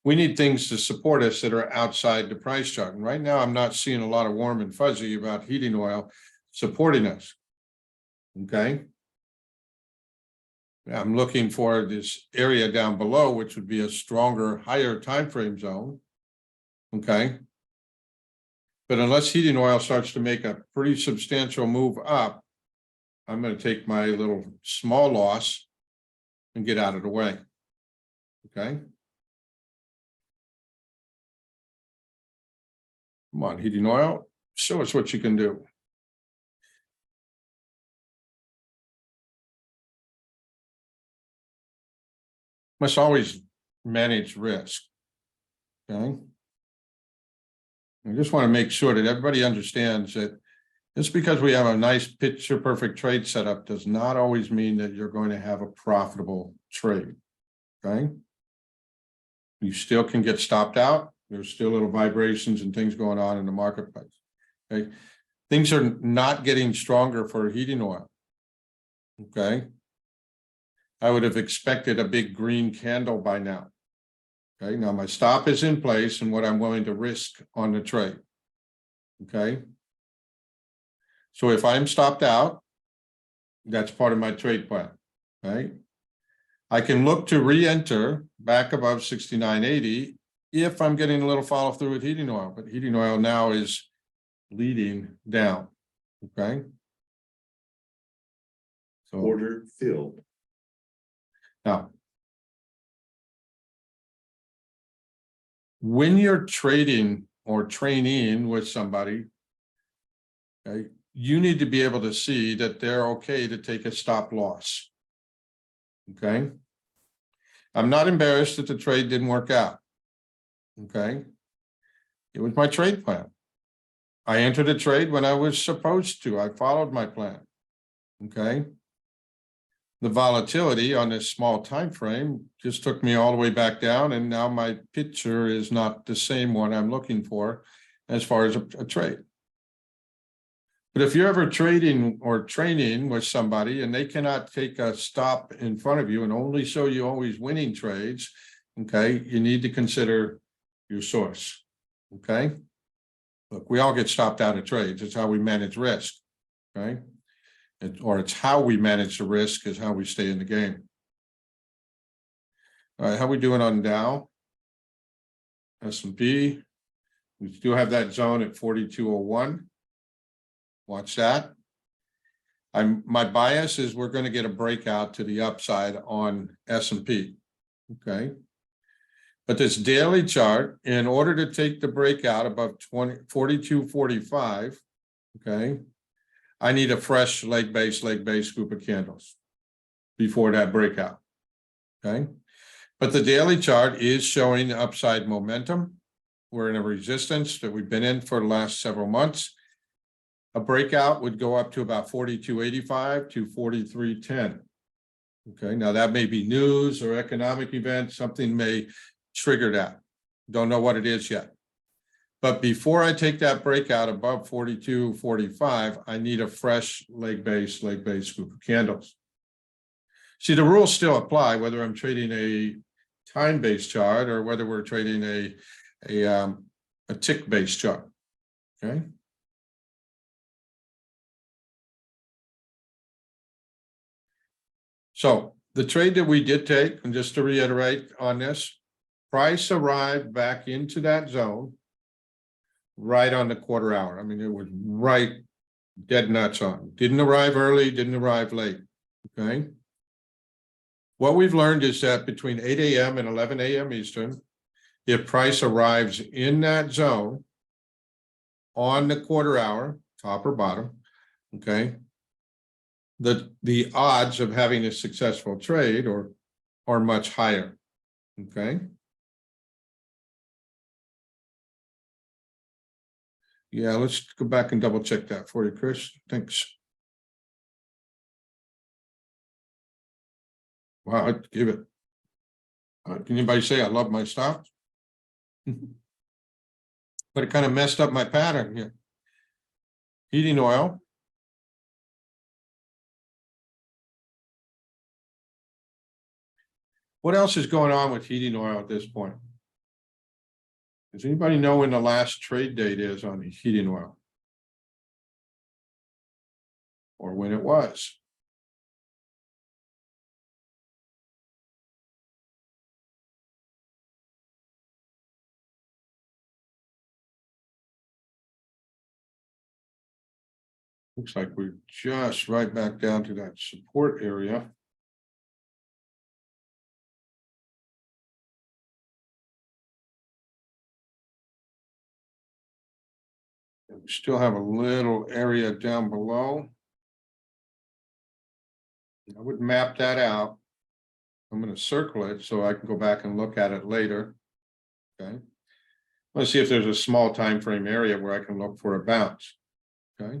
We need things to support us that are outside the price chart. And right now, I'm not seeing a lot of warm and fuzzy about heating oil supporting us. Okay. I'm looking for this area down below, which would be a stronger, higher time frame zone. Okay. But unless heating oil starts to make a pretty substantial move up, I'm going to take my little small loss and get out of the way. Okay. Come on, heating oil, show us what you can do. Must always manage risk. Okay. I just want to make sure that everybody understands that just because we have a nice picture perfect trade setup does not always mean that you're going to have a profitable trade. Okay. You still can get stopped out. There's still little vibrations and things going on in the marketplace. Okay. Things are not getting stronger for heating oil. Okay. I would have expected a big green candle by now. Okay. Now my stop is in place and what I'm willing to risk on the trade. Okay. So if I'm stopped out, that's part of my trade plan. Okay. I can look to re-enter back above 69.80 if I'm getting a little follow through with heating oil, but heating oil now is leading down. Okay. So Order filled. now, when you're trading or training with somebody, okay, you need to be able to see that they're okay to take a stop loss. Okay. I'm not embarrassed that the trade didn't work out. Okay. It was my trade plan. I entered a trade when I was supposed to. I followed my plan. Okay. The volatility on this small time frame just took me all the way back down, and now my picture is not the same one I'm looking for as far as a trade. But if you're ever trading or training with somebody and they cannot take a stop in front of you and only show you always winning trades, okay, you need to consider your source. Okay. Look, we all get stopped out of trades. It's how we manage risk. Okay. Or it's how we manage the risk is how we stay in the game. All right, how we doing on Dow? S&P. We still have that zone at 4201. Watch that. My bias is we're going to get a breakout to the upside on S&P. Okay. But this daily chart, in order to take the breakout above 42.45, okay, I need a fresh leg base group of candles before that breakout. Okay. But the daily chart is showing upside momentum. We're in a resistance that we've been in for the last several months. A breakout would go up to about 42.85 to 43.10. Okay, now that may be news or economic event, something may trigger that. Don't know what it is yet. But before I take that breakout above 42.45, I need a fresh leg base group of candles. See, the rules still apply whether I'm trading a time-based chart or whether we're trading a tick-based chart. Okay. So the trade that we did take, and just to reiterate on this, price arrived back into that zone right on the quarter hour. I mean, it was right dead nuts on. Didn't arrive early, didn't arrive late. Okay. What we've learned is that between 8 a.m. and 11 a.m. Eastern, if price arrives in that zone on the quarter hour, top or bottom, okay, the odds of having a successful trade are much higher. Okay. Yeah, let's go back and double check that for you, Chris. Thanks. Wow, I'd give it. Can anybody say I love my stock? But it kind of messed up my pattern here. Heating oil. What else is going on with heating oil at this point? Does anybody know when the last trade date is on the heating oil? Or when it was? Looks like we're just right back down to that support area. We still have a little area down below. I would map that out. I'm going to circle it so I can go back and look at it later. Okay. Let's see if there's a small time frame area where I can look for a bounce. Okay.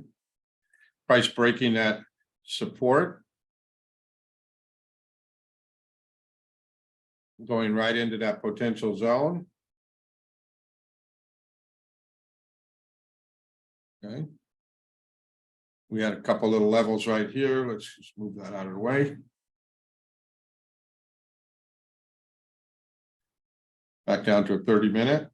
Price breaking that support. Going right into that potential zone. Okay. We had a couple little levels right here. Let's just move that out of the way. Back down to a 30-minute.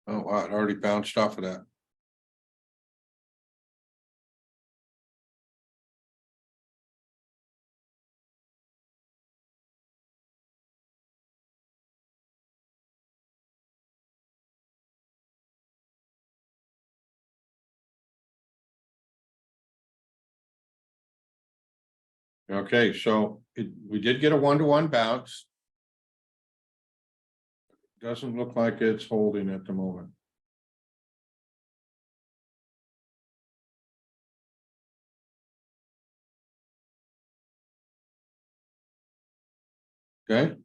Oh, wow, it already bounced off of that. Okay, so we did get a 1-to-1 bounce. Doesn't look like it's holding at the moment. Okay.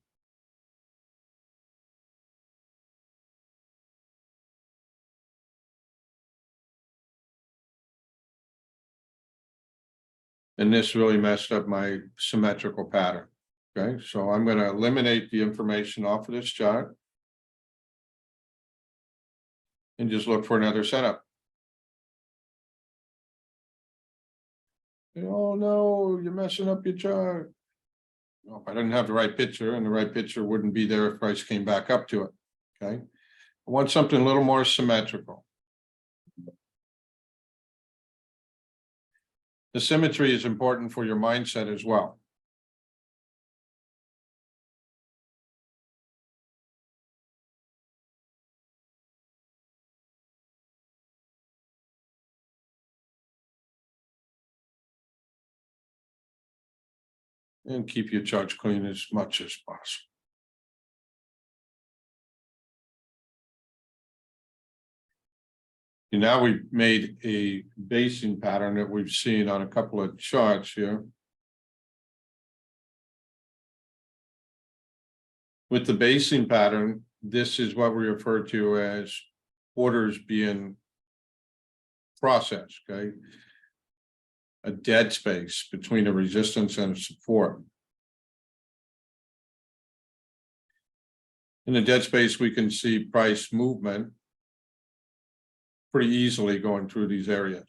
And this really messed up my symmetrical pattern. Okay, so I'm going to eliminate the information off of this chart. And just look for another setup. Oh no, you're messing up your chart. Well, if I didn't have the right picture, and the right picture wouldn't be there if price came back up to it. Okay. I want something a little more symmetrical. The symmetry is important for your mindset as well. And keep your charts clean as much as possible. And now we've made a basing pattern that we've seen on a couple of charts here. With the basing pattern, this is what we refer to as orders being processed, okay? A dead space between a resistance and a support. In the dead space, we can see price movement pretty easily going through these areas,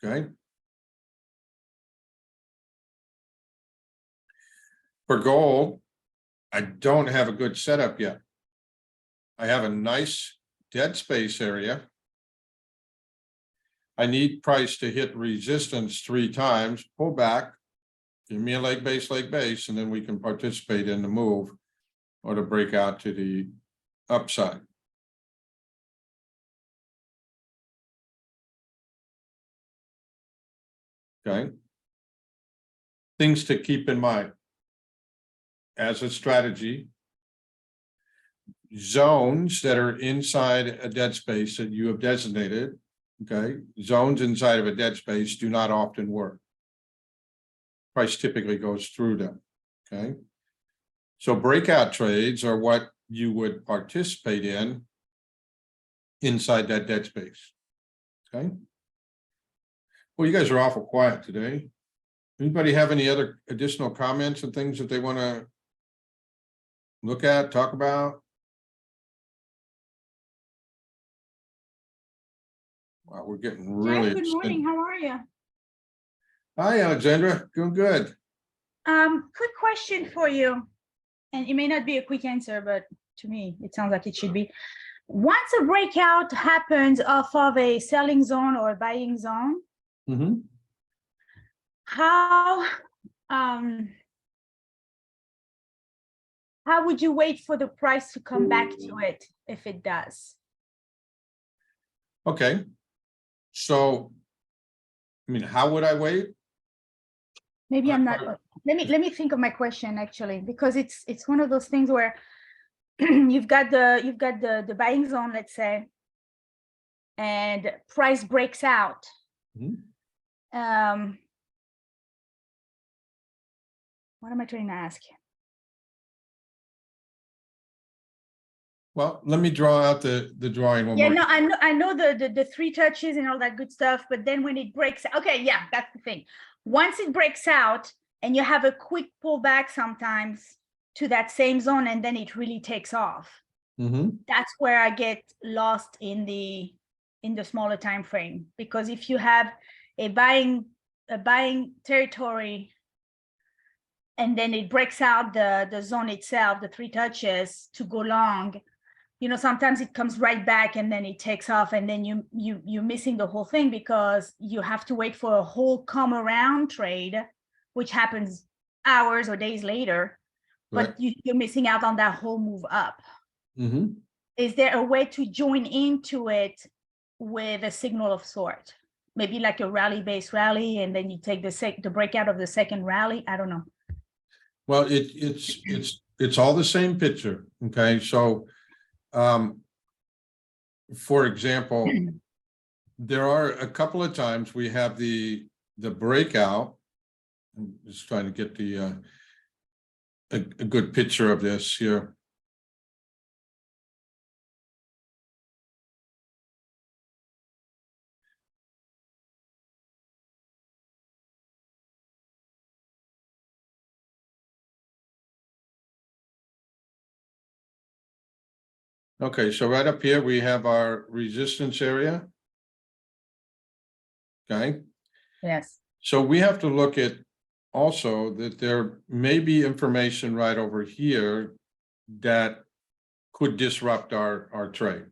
okay? For gold, I don't have a good setup yet. I have a nice dead space area. I need price to hit resistance 3 times, pull back, give me a leg base, and then we can participate in the move or to break out to the upside. Okay. Things to keep in mind. As a strategy, zones that are inside a dead space that you have designated, okay, zones inside of a dead space do not often work. Price typically goes through them, okay? So breakout trades are what you would participate in inside that dead space, okay? Well, you guys are awful quiet today. Anybody have any other additional comments and things that they want to look at, talk about? Wow, we're getting really. Jack, good morning. How are you? Hi, Alexandra. Doing good. Quick question for you, and it may not be a quick answer, but to me, it sounds like it should be. Once a breakout happens off of a selling zone or a buying zone, Mm-hmm. how would you wait for the price to come back to it if it does? Okay. So, I mean, how would I wait? Maybe I'm not. Let me think of my question actually, because it's one of those things where you've got the buying zone, let's say, and price breaks out. Mhm. What am I trying to ask? Well, let me draw out the drawing one Yeah, more. no, I know the 3 touches and all that good stuff, but then when it breaks, okay, yeah, that's the thing. Once it breaks out and you have a quick pullback sometimes to that same zone, and then it really takes off. Mm-hmm. That's where I get lost in the smaller time frame, because if you have a buying territory and then it breaks out the zone itself, the 3 touches to go long, you know, sometimes it comes right back and then it takes off, and then you're missing the whole thing because you have to wait for a whole come around trade, which happens hours or days later, but Right. you're missing out on that whole move up. Mm-hmm. Is there a way to join into it with a signal of sort? Maybe like a rally-based rally, and then you take the breakout of the second rally. I don't know. Well, it's all the same picture. Okay, so For example, there are a couple of times we have the breakout. I'm just trying to get the a good picture of this here. Okay, so right up here, we have our resistance area. Okay, Yes. so we have to look at also that there may be information right over here that could disrupt our trade.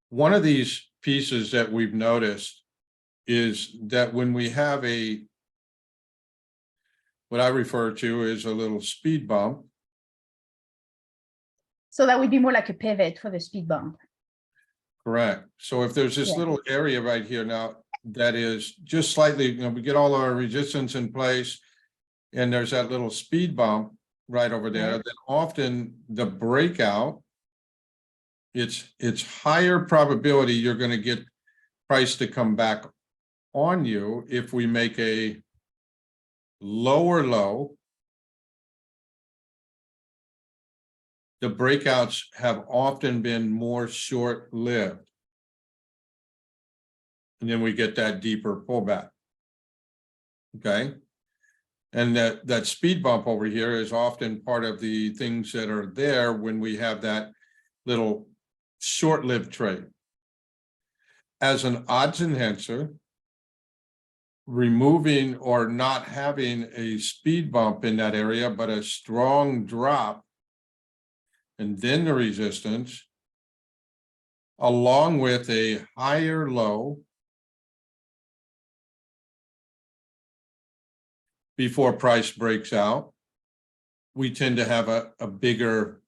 One of these pieces that we've noticed is that when we have what I refer to as a little speed bump. So that would be more like a pivot for the speed bump. Correct. So if there's this Yeah. little area right here now that is just slightly, we get all our resistance in place and there's that little speed bump right over there, Right. then often the breakout, it's higher probability you're going to get price to come back on you if we make a lower low. The breakouts have often been more short-lived. And then we get that deeper pullback. Okay. And that speed bump over here is often part of the things that are there when we have that little short-lived trade. As an odds enhancer, removing or not having a speed bump in that area, but a strong drop, and then the resistance, along with a higher low before price breaks out, we tend to have a bigger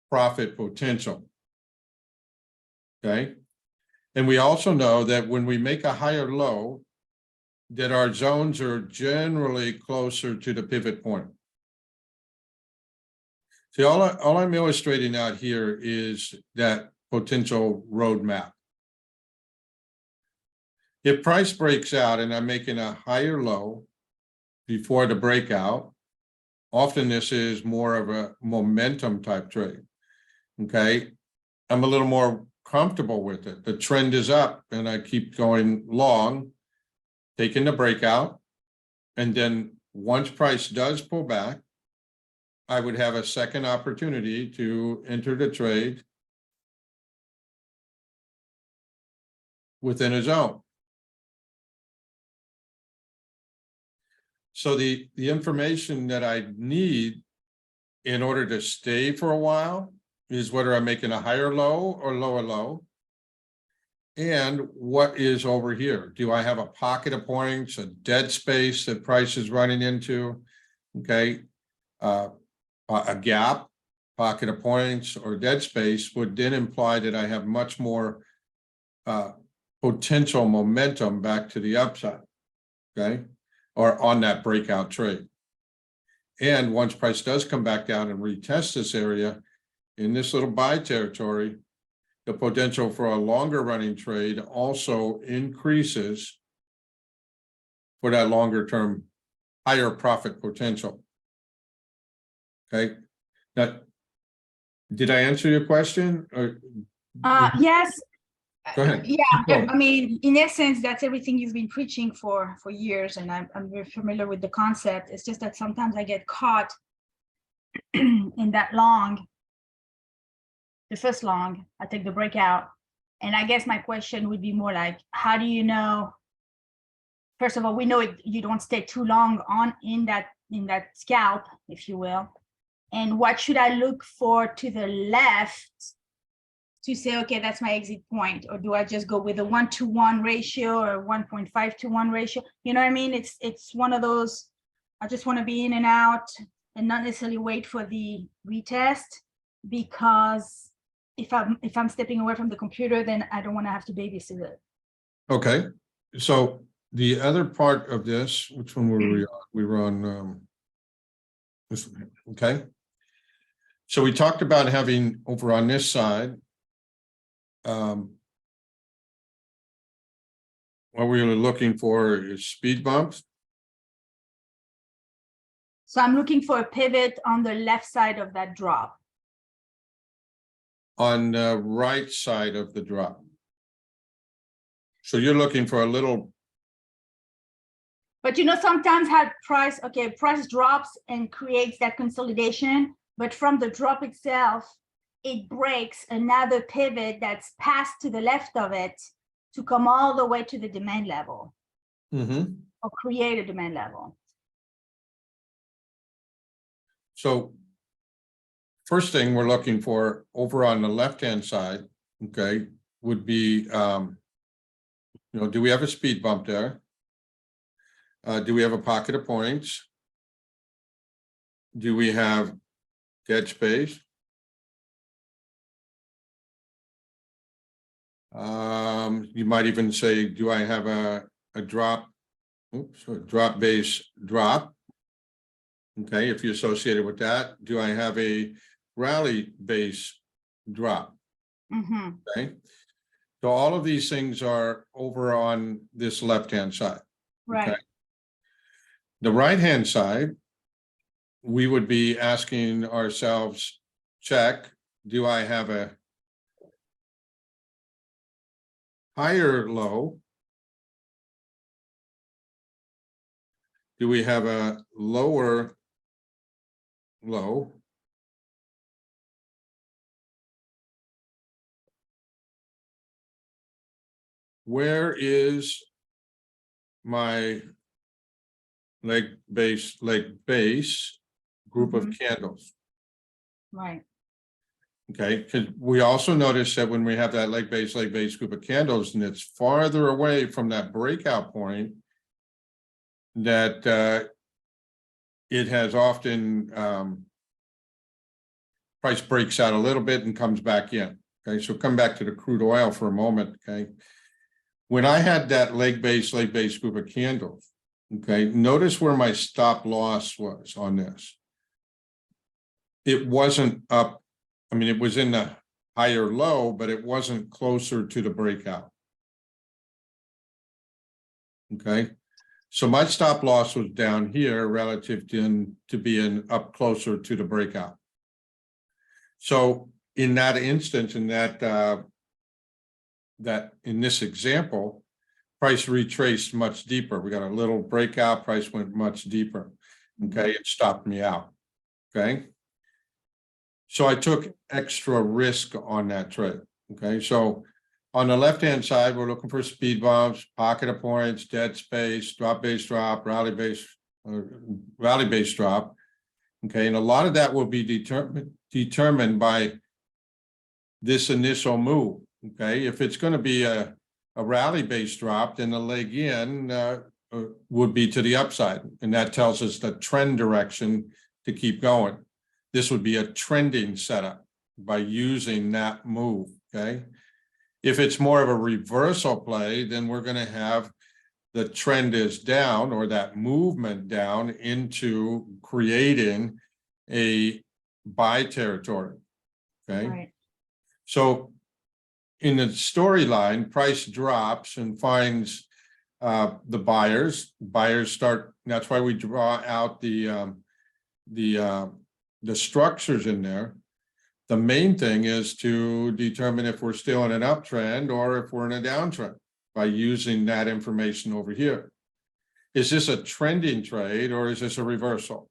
profit potential. Okay. And we also know that when we make a higher low, that our zones are generally closer to the pivot point. See, all I'm illustrating out here is that potential roadmap. If price breaks out and I'm making a higher low before the breakout, often this is more of a momentum type trade. Okay. I'm a little more comfortable with it. The trend is up and I keep going long, taking the breakout. And then once price does pull back, I would have a second opportunity to enter the trade within a zone. So the information that I need in order to stay for a while is whether I'm making a higher low or lower low. And what is over here? Do I have a pocket of points, a dead space that price is running into? Okay. A gap, pocket of points, or dead space would then imply that I have much more potential momentum back to the upside. Okay. Or on that breakout trade. And once price does come back down and retest this area in this little buy territory, the potential for a longer running trade also increases for that longer term higher profit potential. Okay. Now, did I answer your question? Or Yes. go ahead. Yeah, Go. I mean, in essence, that's everything you've been preaching for years, and I'm very familiar with the concept. It's just that sometimes I get caught in that long, the first long, I take the breakout. And I guess my question would be more like, how do you know? First of all, we know you don't stay too long in that scalp, if you will. And what should I look for to the left to say, okay, that's my exit point? Or do I just go with a 1-to-1 ratio or 1.5-to-1 ratio? You know what I mean? It's one of those, I just want to be in and out and not necessarily wait for the retest, because if I'm stepping away from the computer, then I don't want to have to babysit it. Okay. So the other part of this, which one were we on? We were on this one. Okay. So we talked about having over on this side. What we were looking for is speed bumps. So I'm looking for a pivot on the left side of that drop. On the right side of the drop. So you're looking for a little, But sometimes price drops and creates that consolidation, but from the drop itself, it breaks another pivot that's passed to the left of it to come all the way to the demand level or create a demand level. so first thing we're looking for over on the left-hand side, okay, would be, do we have a speed bump there? Do we have a pocket of points? Do we have dead space? You might even say, do I have a drop? Oops, a drop base drop. Okay, if you associate it with that, do I have a rally base drop? Okay, so all of these things are over on this left-hand side. Right. Okay. The right-hand side, we would be asking ourselves, check, do I have a higher low? Do we have a lower low? Where is my leg base group of candles? Right. Okay, because we also notice that when we have that leg base group of candles and it's farther away from that breakout point, that it has often price breaks out a little bit and comes back in. Okay, so come back to the crude oil for a moment. Okay, when I had that leg base group of candles, okay, notice where my stop loss was on this. It wasn't up. I mean, it was in the higher low, but it wasn't closer to the breakout. Okay, so my stop loss was down here relative to being up closer to the breakout. So in that instance, in in this example, price retraced much deeper. We got a little breakout, price went much deeper. Okay, it stopped me out. Okay. So I took extra risk on that trade. Okay, so on the left-hand side, we're looking for speed bumps, pocket of points, dead space, drop base drop, rally base drop. Okay, and a lot of that will be determined by this initial move. Okay, if it's going to be a rally base drop, then the leg in would be to the upside, and that tells us the trend direction to keep going. This would be a trending setup by using that move. Okay, if it's more of a reversal play, then we're going to have the trend is down, or that movement down, into creating a buy territory. Okay, Right. so in the storyline, price drops and finds the buyers. Buyers start. That's why we draw out the structures in there. The main thing is to determine if we're still in an uptrend or if we're in a downtrend by using that information over here. Is this a trending trade or is this a reversal?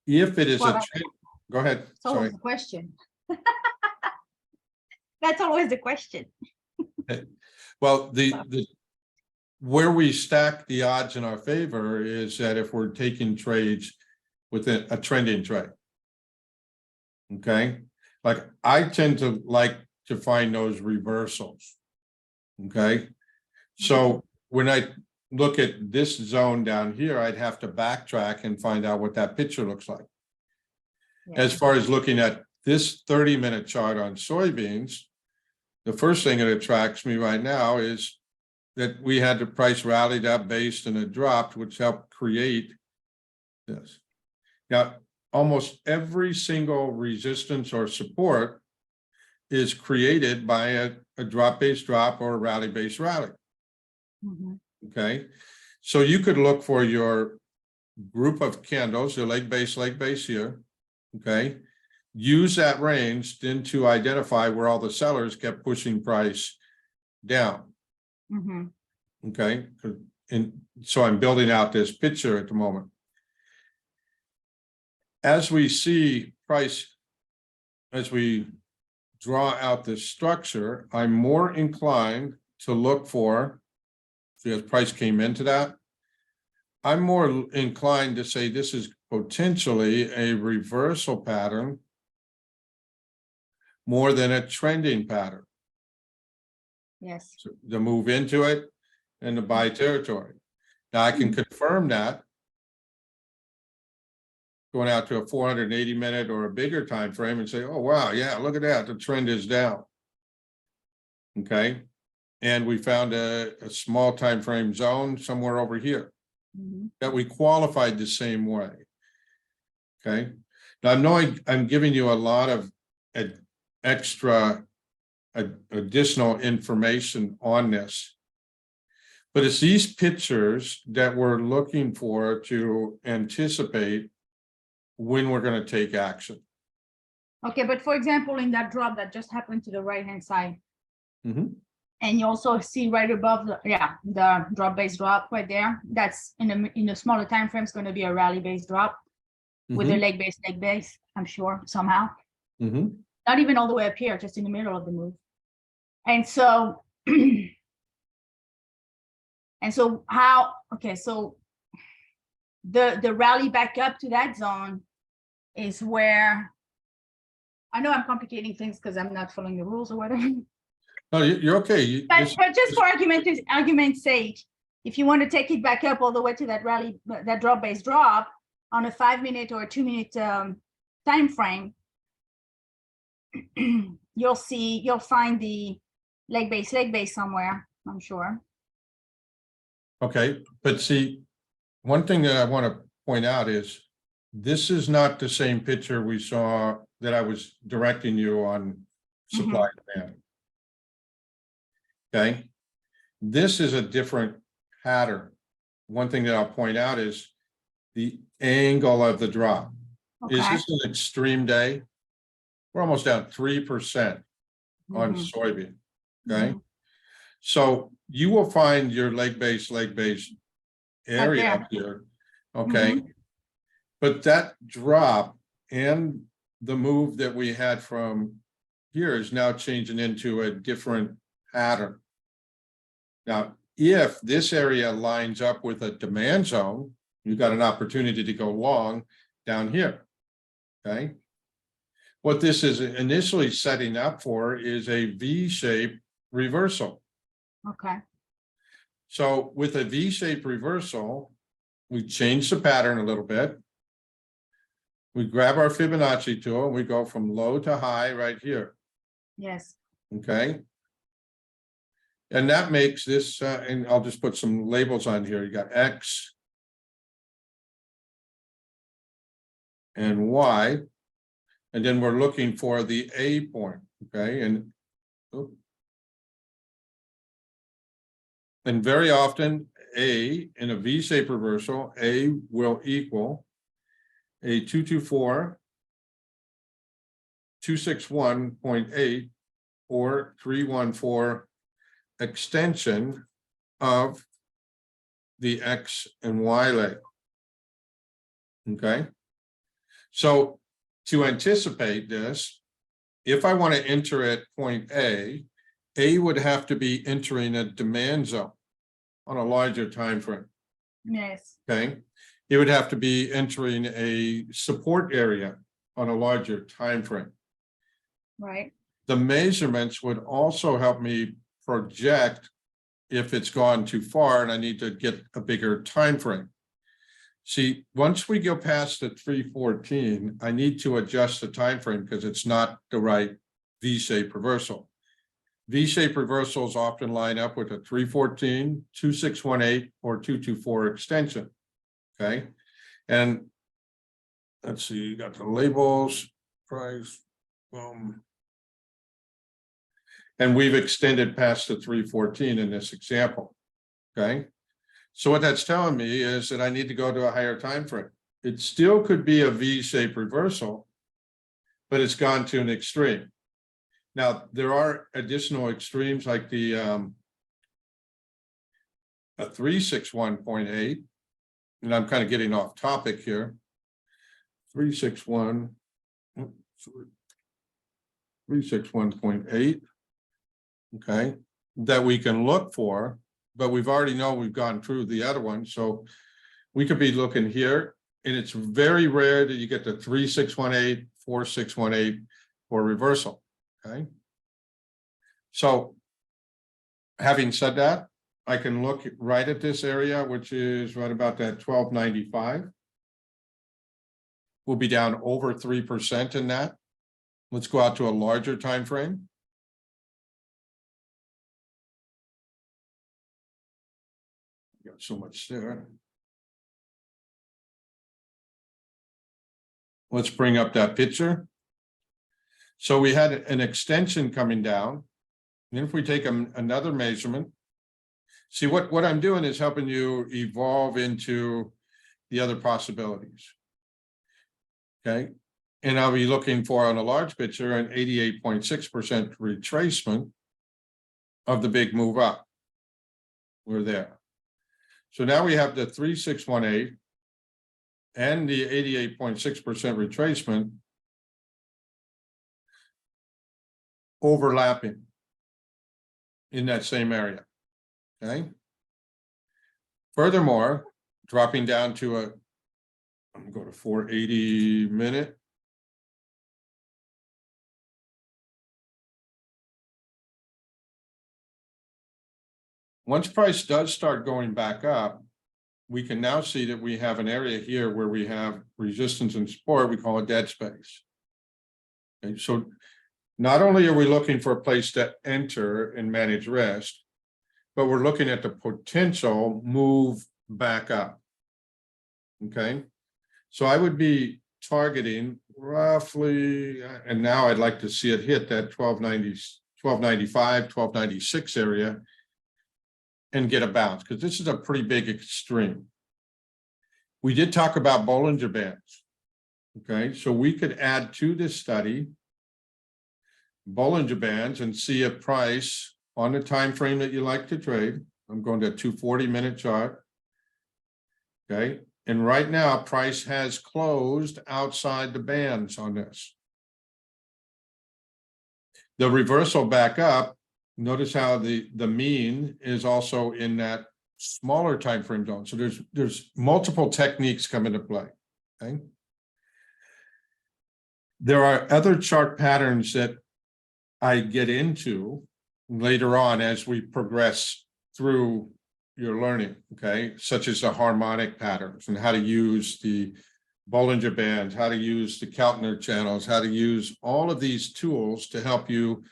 If it is a trend, go ahead. It's always the question. That's always the question. Well, where we stack the odds in our favor is that if we're taking trades with a trending trade. Okay, like I tend to like to find those reversals. Okay, so when I look at this zone down here, I'd have to backtrack and find out what that picture looks like. Yeah. As far as looking at this 30-minute chart on soybeans, the first thing that attracts me right now is that we had the price rallied up based and it dropped, which helped create this. Now, almost every single resistance or support is created by a drop-based drop or a rally-based rally. Mhm. Okay, so you could look for your group of candles, your leg base here. Okay, use that range then to identify where all the sellers kept pushing price down. Mhm. Okay, and so I'm building out this picture at the moment. As we see price, as we draw out this structure, I'm more inclined to look for, see as price came into that, I'm more inclined to say this is potentially a reversal pattern more than a trending pattern. Yes. So the move into it and the buy territory. Now I can confirm that going out to a 480 minute or a bigger time frame and say, oh wow, yeah, look at that, the trend is down. Okay, and we found a small time frame zone somewhere over here Mhm. that we qualified the same way. Okay, now I'm knowing I'm giving you a lot of extra additional information on this, but it's these pictures that we're looking for to anticipate when we're going to take action. Okay, but for example, in that drop that just happened to the right-hand side, Mhm. and you also see right above the drop-based drop right there. That's in a smaller time frame. It's going to be a rally-based drop with a Mhm. leg base. I'm sure somehow. Mhm. Not even all the way up here, just in the middle of the move. And so, and so how? Okay, so the rally back up to that zone is where I know I'm complicating things because I'm not following the rules or whatever. No, you're okay. But just for argument's sake, if you want to take it back up all the way to that rally, that drop-based drop on a 5-minute or a 2-minute time frame, you'll find the leg base somewhere, I'm sure. Okay, but see, one thing that I want to point out is this is not the same picture we saw that I was directing you on supply demand. Okay, this is a different pattern. One thing that I'll point out is the angle of the drop. Is Okay. this an extreme day? We're almost down 3% on Mhm. soybean. Okay, Mhm. so you will find your leg base area there. up here. Okay, Mhm. but that drop and the move that we had from here is now changing into a different pattern. Now, if this area lines up with a demand zone, you've got an opportunity to go long down here. Okay. What this is initially setting up for is a V-shaped reversal. Okay. So with a V-shaped reversal, we change the pattern a little bit. We grab our Fibonacci tool and we go from low to high right here. Yes. Okay. And that makes this, and I'll just put some labels on here. You got X and Y. And then we're looking for the A point. Okay. And very often A in a V-shaped reversal, A will equal a 224, 261.8 or 314 extension of the X and Y leg. Okay. So to anticipate this, if I want to enter at point A would have to be entering a demand zone on a larger time frame. Yes. Okay. It would have to be entering a support area on a larger time frame. Right. The measurements would also help me project if it's gone too far and I need to get a bigger time frame. See, once we go past the 314, I need to adjust the time frame because it's not the right V-shaped reversal. V-shaped reversals often line up with a 314, 2618, or 224 extension. Okay. And let's see, you got the labels, price, and we've extended past the 314 in this example. Okay. So what that's telling me is that I need to go to a higher time frame. It still could be a V-shaped reversal, but it's gone to an extreme. Now, there are additional extremes like the a 361.8, and I'm kind of getting off topic here. 361, 361.8. Okay, that we can look for, but we've already know we've gone through the other one, so we could be looking here, and it's very rare that you get the 3618, 4618 for reversal. Okay, so having said that, I can look right at this area, which is right about that 1295. We'll be down over 3% in that. Let's go out to a larger time frame. Got so much there. Let's bring up that picture. So we had an extension coming down. And if we take another measurement, see what I'm doing is helping you evolve into the other possibilities. Okay. And I'll be looking for on a large picture an 88.6% retracement of the big move up. We're there. So now we have the 3618 and the 88.6% retracement overlapping in that same area. Okay. Furthermore, dropping down to I'm gonna go to 480 minute. Once price does start going back up, we can now see that we have an area here where we have resistance and support. We call it dead space. Okay, so not only are we looking for a place to enter and manage risk, but we're looking at the potential move back up. Okay, so I would be targeting roughly, and now I'd like to see it hit that 1290, 1295, 1296 area and get a bounce, because this is a pretty big extreme. We did talk about Bollinger Bands. Okay, so we could add to this study Bollinger Bands and see a price on the time frame that you like to trade. I'm going to a 240-minute chart. Okay, and right now price has closed outside the bands on this. The reversal back up, notice how the mean is also in that smaller time frame zone. So there's multiple techniques come into play. Okay, there are other chart patterns that I get into later on as we progress through your learning, okay, such as the harmonic patterns and how to use the Bollinger Bands, how to use the Keltner channels, how to use all of these tools to help you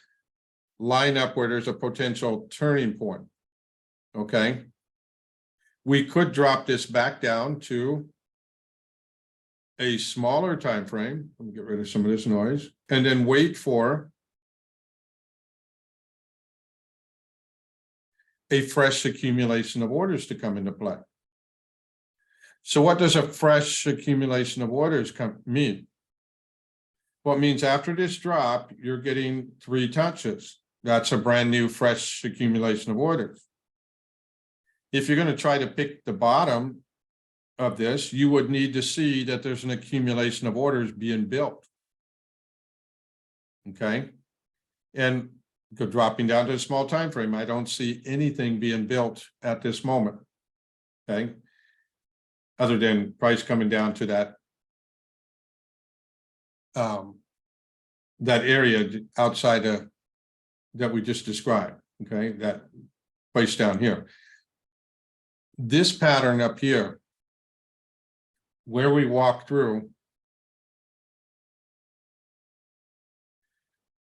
line up where there's a potential turning point. Okay, we could drop this back down to a smaller time frame. Let me get rid of some of this noise, and then wait for a fresh accumulation of orders to come into play. So what does a fresh accumulation of orders mean? Well, it means after this drop, you're getting 3 touches. That's a brand new fresh accumulation of orders. If you're going to try to pick the bottom of this, you would need to see that there's an accumulation of orders being built. Okay, and go dropping down to a small time frame. I don't see anything being built at this moment. Okay, other than price coming down to that that area outside of that we just described. Okay, that place down here. This pattern up here, where we walk through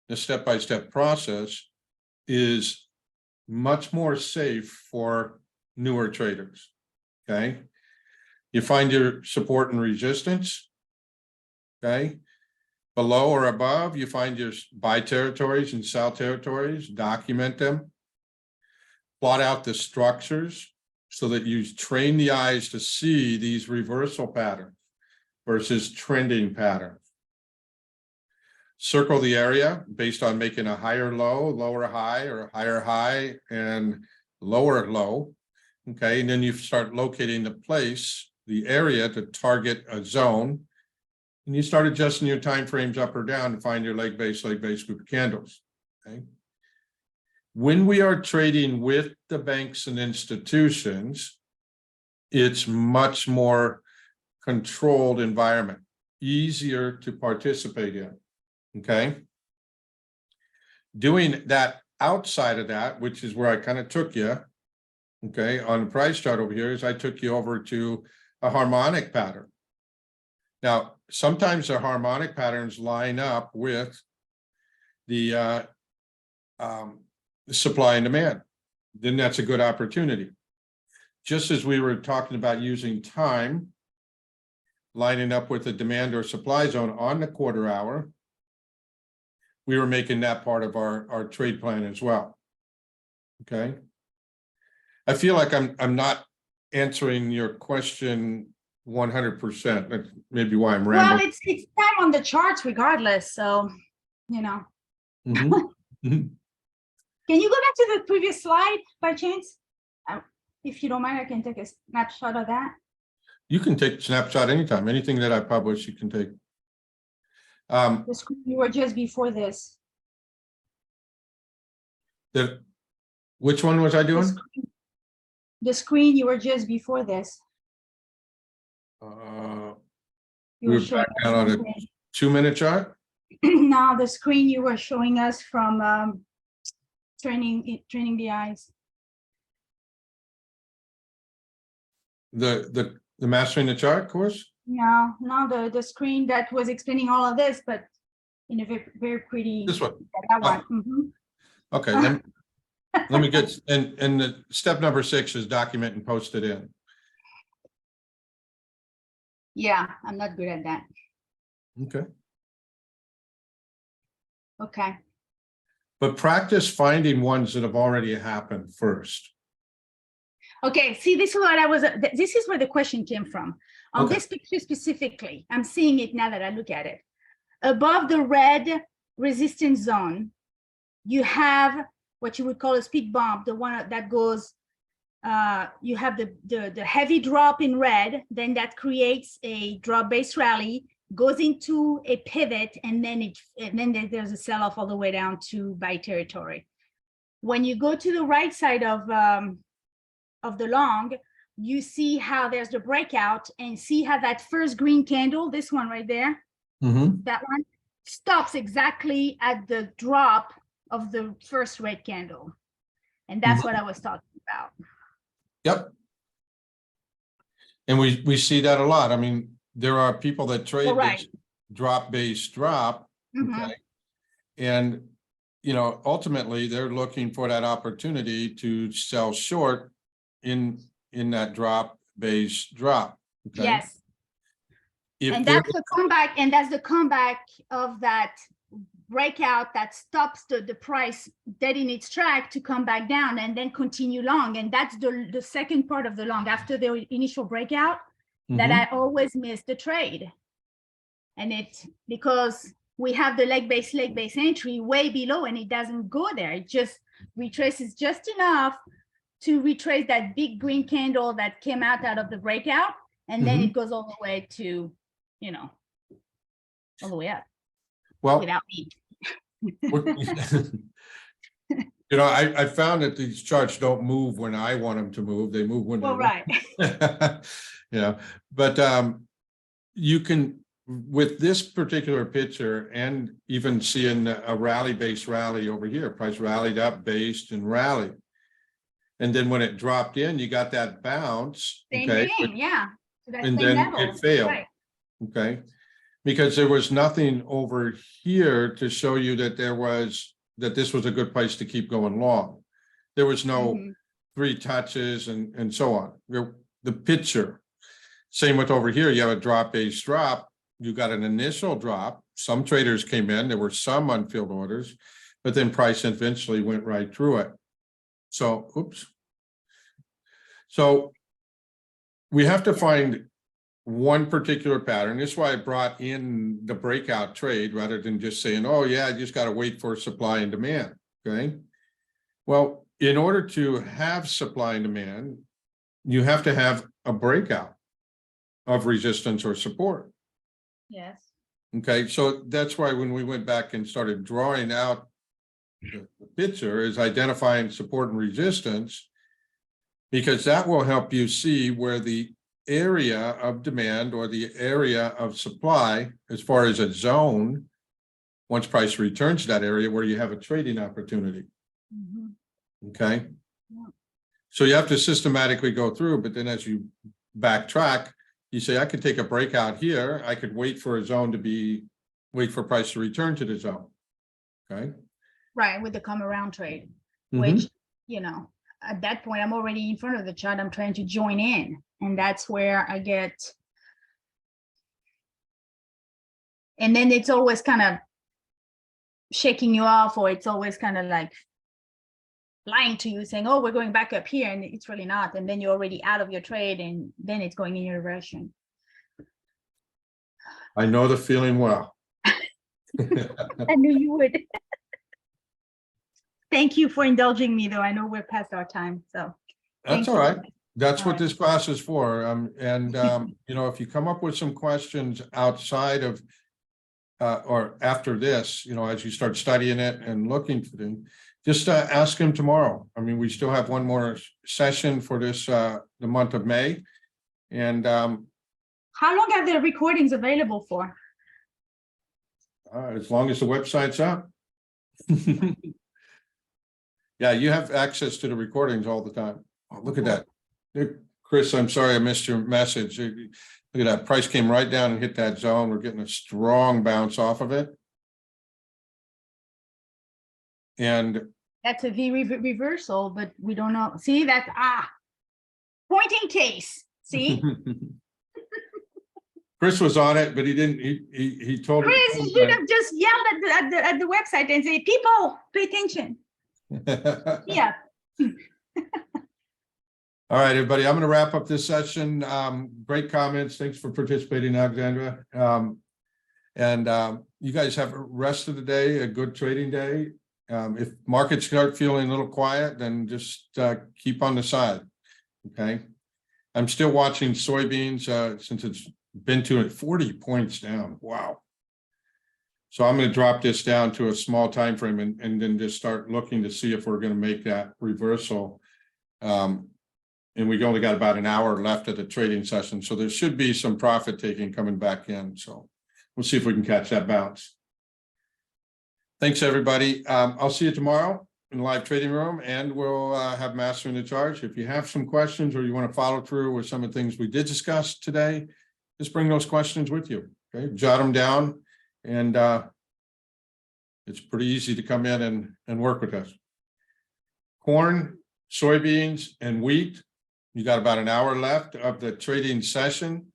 the step-by-step process, is much more safe for newer traders. Okay, you find your support and resistance, Okay. Below or above, you find your buy territories and sell territories, document them. Plot out the structures so that you train the eyes to see these reversal patterns versus trending patterns. Circle the area based on making a higher low, lower high, or higher high and lower low. Okay, and then you start locating the place, the area to target a zone. And you start adjusting your time frames up or down to find your leg base group of candles. Okay. When we are trading with the banks and institutions, it's much more controlled environment, easier to participate in. Okay. Doing that outside of that, which is where I kind of took you, okay, on the price chart over here, is I took you over to a harmonic pattern. Now, sometimes the harmonic patterns line up with the supply and demand. Then that's a good opportunity. Just as we were talking about using time, lining up with the demand or supply zone on the quarter hour, we were making that part of our trade plan as well. Okay. I feel like I'm not answering your question 100%. That's maybe why I'm Well, rambling. it's time on the charts regardless, so, you know. Mhm. Mhm. Can you go back to the previous slide by chance? If you don't mind, I can take a snapshot of that. You can take a snapshot anytime. Anything that I publish, you can take. The screen you were just before this. Which one was I doing? The screen you were just before this. You We were were showing back down on a us 2-minute chart. now the screen you were showing us from training the eyes. The mastering the chart course. No, the screen that was explaining all of this, but in a very, very pretty. This one. That one. Mhm. Okay, let me get, and the step number 6 is document and post it in. Yeah, I'm not good at that. Okay. Okay. But practice finding ones that have already happened first. Okay, see, this is what I was, this is where the question came from. On Okay. this picture specifically, I'm seeing it now that I look at it. Above the red resistance zone, you have what you would call a speed bump, the one that goes, you have the heavy drop in red, then that creates a drop base rally, goes into a pivot, and then there's a sell-off all the way down to buy territory. When you go to the right side of the long, you see how there's the breakout, and see how that first green candle, this one right there, that one stops exactly at the drop of the first red candle. And that's what I was talking about. Yep. And we see that a lot. I mean, there are people that trade this drop base drop. Okay. And you know, ultimately they're looking for that opportunity to sell short in that drop base drop. Okay. Yes. If And that's the comeback, and that's the comeback of that breakout that stops the price dead in its track to come back down and then continue long. And that's the second part of the long after the initial breakout that I always miss the trade. And it's because we have the leg base entry way below, and it doesn't go there. It just retraces just enough to retrace that big green candle that came out of the breakout. And then it goes all the way to, you know, all the way up. Well, without me. You know, I found that these charts don't move when I want them to move. They move when well, right. Yeah, but you can, with this particular picture, and even seeing a rally-based rally over here, price rallied up, based and rallied. And then when it dropped in, you got that bounce. Same okay, thing, yeah. So and then level. It failed. Right. Okay, because there was nothing over here to show you that this was a good place to keep going long. There was no 3 touches and so on. The picture, same with over here, you have a drop base drop, you got an initial drop. Some traders came in, there were some unfilled orders, but then price eventually went right through it. So, oops. So we have to find one particular pattern. This is why I brought in the breakout trade rather than just saying, oh yeah, I just got to wait for supply and demand. Okay. Well, in order to have supply and demand, you have to have a breakout of resistance or support. Yes. Okay, so that's why when we went back and started drawing out the picture is identifying support and resistance, because that will help you see where the area of demand or the area of supply, as far as a zone, once price returns to that area where you have a trading opportunity. Okay. Yeah. So you have to systematically go through, but then as you backtrack, you say, I could take a breakout here. I could wait for a zone to wait for price to return to the zone. Okay. Right, with the come around trade, Mhm. which, you know, at that point, I'm already in front of the chart. I'm trying to join in. And that's where I get. And then it's always kind of shaking you off, or it's always kind of like lying to you, saying, oh, we're going back up here, and it's really not. And then you're already out of your trade, and then it's going in your direction. I know the feeling well. I knew you would. Thank you for indulging me, though. I know we're past our time, so. That's thank all you. right. That's All what right. this class is for. You know, if you come up with some questions outside of or after this, you know, as you start studying it and looking for them, just ask him tomorrow. I mean, we still have one more session for this the month of May. And How long are the recordings available for? as long as the website's up. Yeah, you have access to the recordings all the time. Oh, look at that. Chris, I'm sorry I missed your message. Look at that. Price came right down and hit that zone. We're getting a strong bounce off of it. And That's a V reversal, but we don't know. See, that's pointing case. See, Chris was on it, but he didn't. He told Chris, you should have just yelled at the website and say, "People, pay attention." Yeah. All right, everybody. I'm going to wrap up this session. Great comments. Thanks for participating, Alexandra. You guys have a rest of the day, a good trading day. If markets start feeling a little quiet, then just keep on the side. Okay. I'm still watching soybeans since it's been to 40 points down. Wow. So I'm going to drop this down to a small time frame and then just start looking to see if we're going to make that reversal. And we've only got about an hour left of the trading session. So there should be some profit taking coming back in. So we'll see if we can catch that bounce. Thanks, everybody. I'll see you tomorrow in the live trading room, and we'll have Mastering the Charge. If you have some questions or you want to follow through with some of the things we did discuss today, just bring those questions with you. Okay, jot them down, and it's pretty easy to come in and work with us. Corn, soybeans, and wheat. You got about an hour left of the trading session.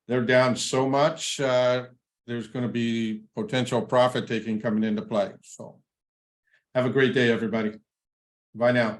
They're down so much. There's going to be potential profit taking coming into play. So have a great day, everybody. Bye now.